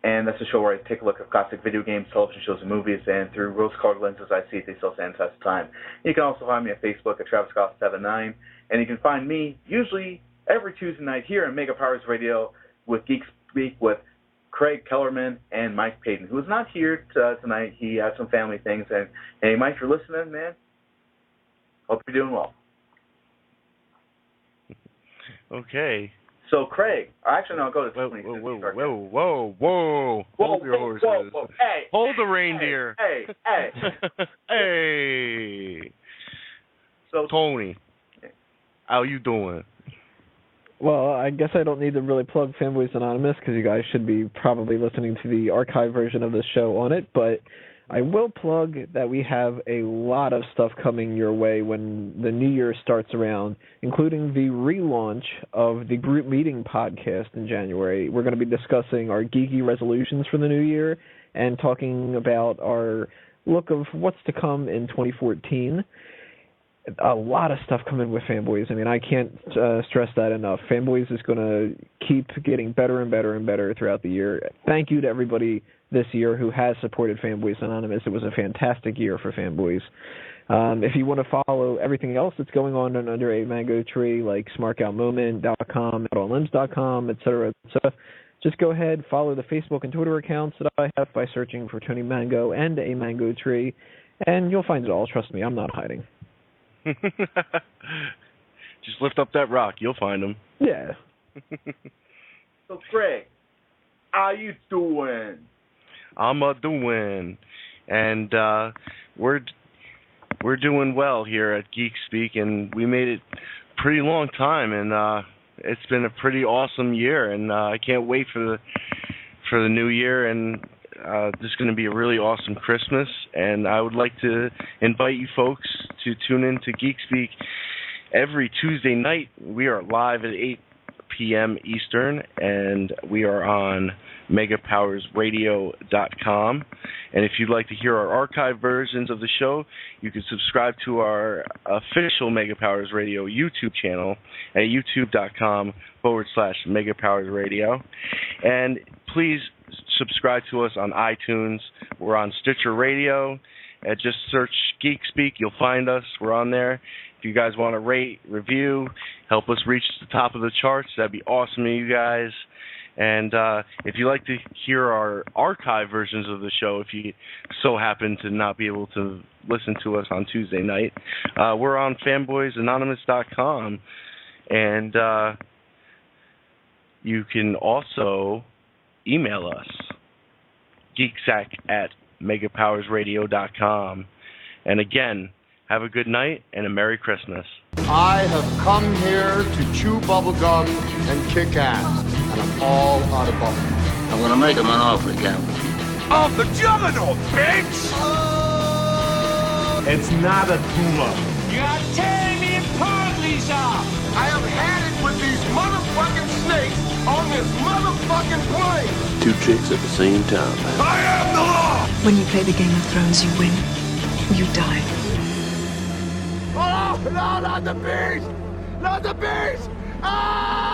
And that's a show where I take a look at classic video games, television shows, and movies, and through rose-colored lenses, I see if they still stand the test of time. You can also find me at Facebook at TravisGoss79, and you can find me usually every Tuesday night here on Mega Powers Radio with Geek Speak with Craig Kellerman and Mike Payton, who is not here tonight. He has some family things, and hey, Mike, if you're listening, man, hope you're doing well. Okay. So, Craig, actually, no, I'll go to 20. Whoa. Hold your horses. Whoa. Hey. Hold the reindeer. Hey. Hey. So, Tony, how you doing? Well, I guess I don't need to really plug Fanboys Anonymous because you guys should be probably listening to the archive version of this show on it, but I will plug that we have a lot of stuff coming your way when the new year starts around, including the relaunch of the Group Meeting podcast in January. We're going to be discussing our geeky resolutions for the new year and talking about our look of what's to come in 2014. A lot of stuff coming with Fanboys. I mean, I can't stress that enough. Fanboys is going to keep getting better and better and better throughout the year. Thank you to everybody this year who has supported Fanboys Anonymous. It was a fantastic year for Fanboys. If you want to follow everything else that's going on under a mango tree, like smarkoutmoment.com, outonlimbs.com, etc., just go ahead, follow the Facebook and Twitter accounts that I have by searching for Tony Mango and a mango tree, and you'll find it all. Trust me, I'm not hiding. Just lift up that rock. You'll find them. Yeah. So, Craig, how you doing? I'm doing, and we're doing well here at Geek Speak, and we made it a pretty long time, and it's been a pretty awesome year, and I can't wait for the new year, and this is going to be a really awesome Christmas, and I would like to invite you folks to tune in to Geek Speak every Tuesday night. We are live at 8 p.m. Eastern, and we are on megapowersradio.com. And if you'd like to hear our archive versions of the show, you can subscribe to our official Mega Powers Radio YouTube channel at youtube.com/megapowersradio. And please subscribe to us on iTunes. We're on Stitcher Radio. Just search Geek Speak. You'll find us. We're on there. If you guys want to rate, review, help us reach the top of the charts, that'd be awesome to you guys. And if you like to hear our archive versions of the show, if you so happen to not be able to listen to us on Tuesday night, we're on fanboysanonymous.com. And you can also email us, GeekSack@megapowersradio.com. And again, have a good night and a Merry Christmas. I have come here to chew bubblegum and kick ass, and I'm all out of bubblegum. I'm gonna make him an offer again. Of the Juggernaut, bitch! It's not a tumor. You're tearing me apart, Lisa! I have had it with these motherfucking snakes on this motherfucking plane. Two chicks at the same time. I am the law! When you play the Game of Thrones, you win or you die. Oh, no, not the beast! Not the beast! Ah!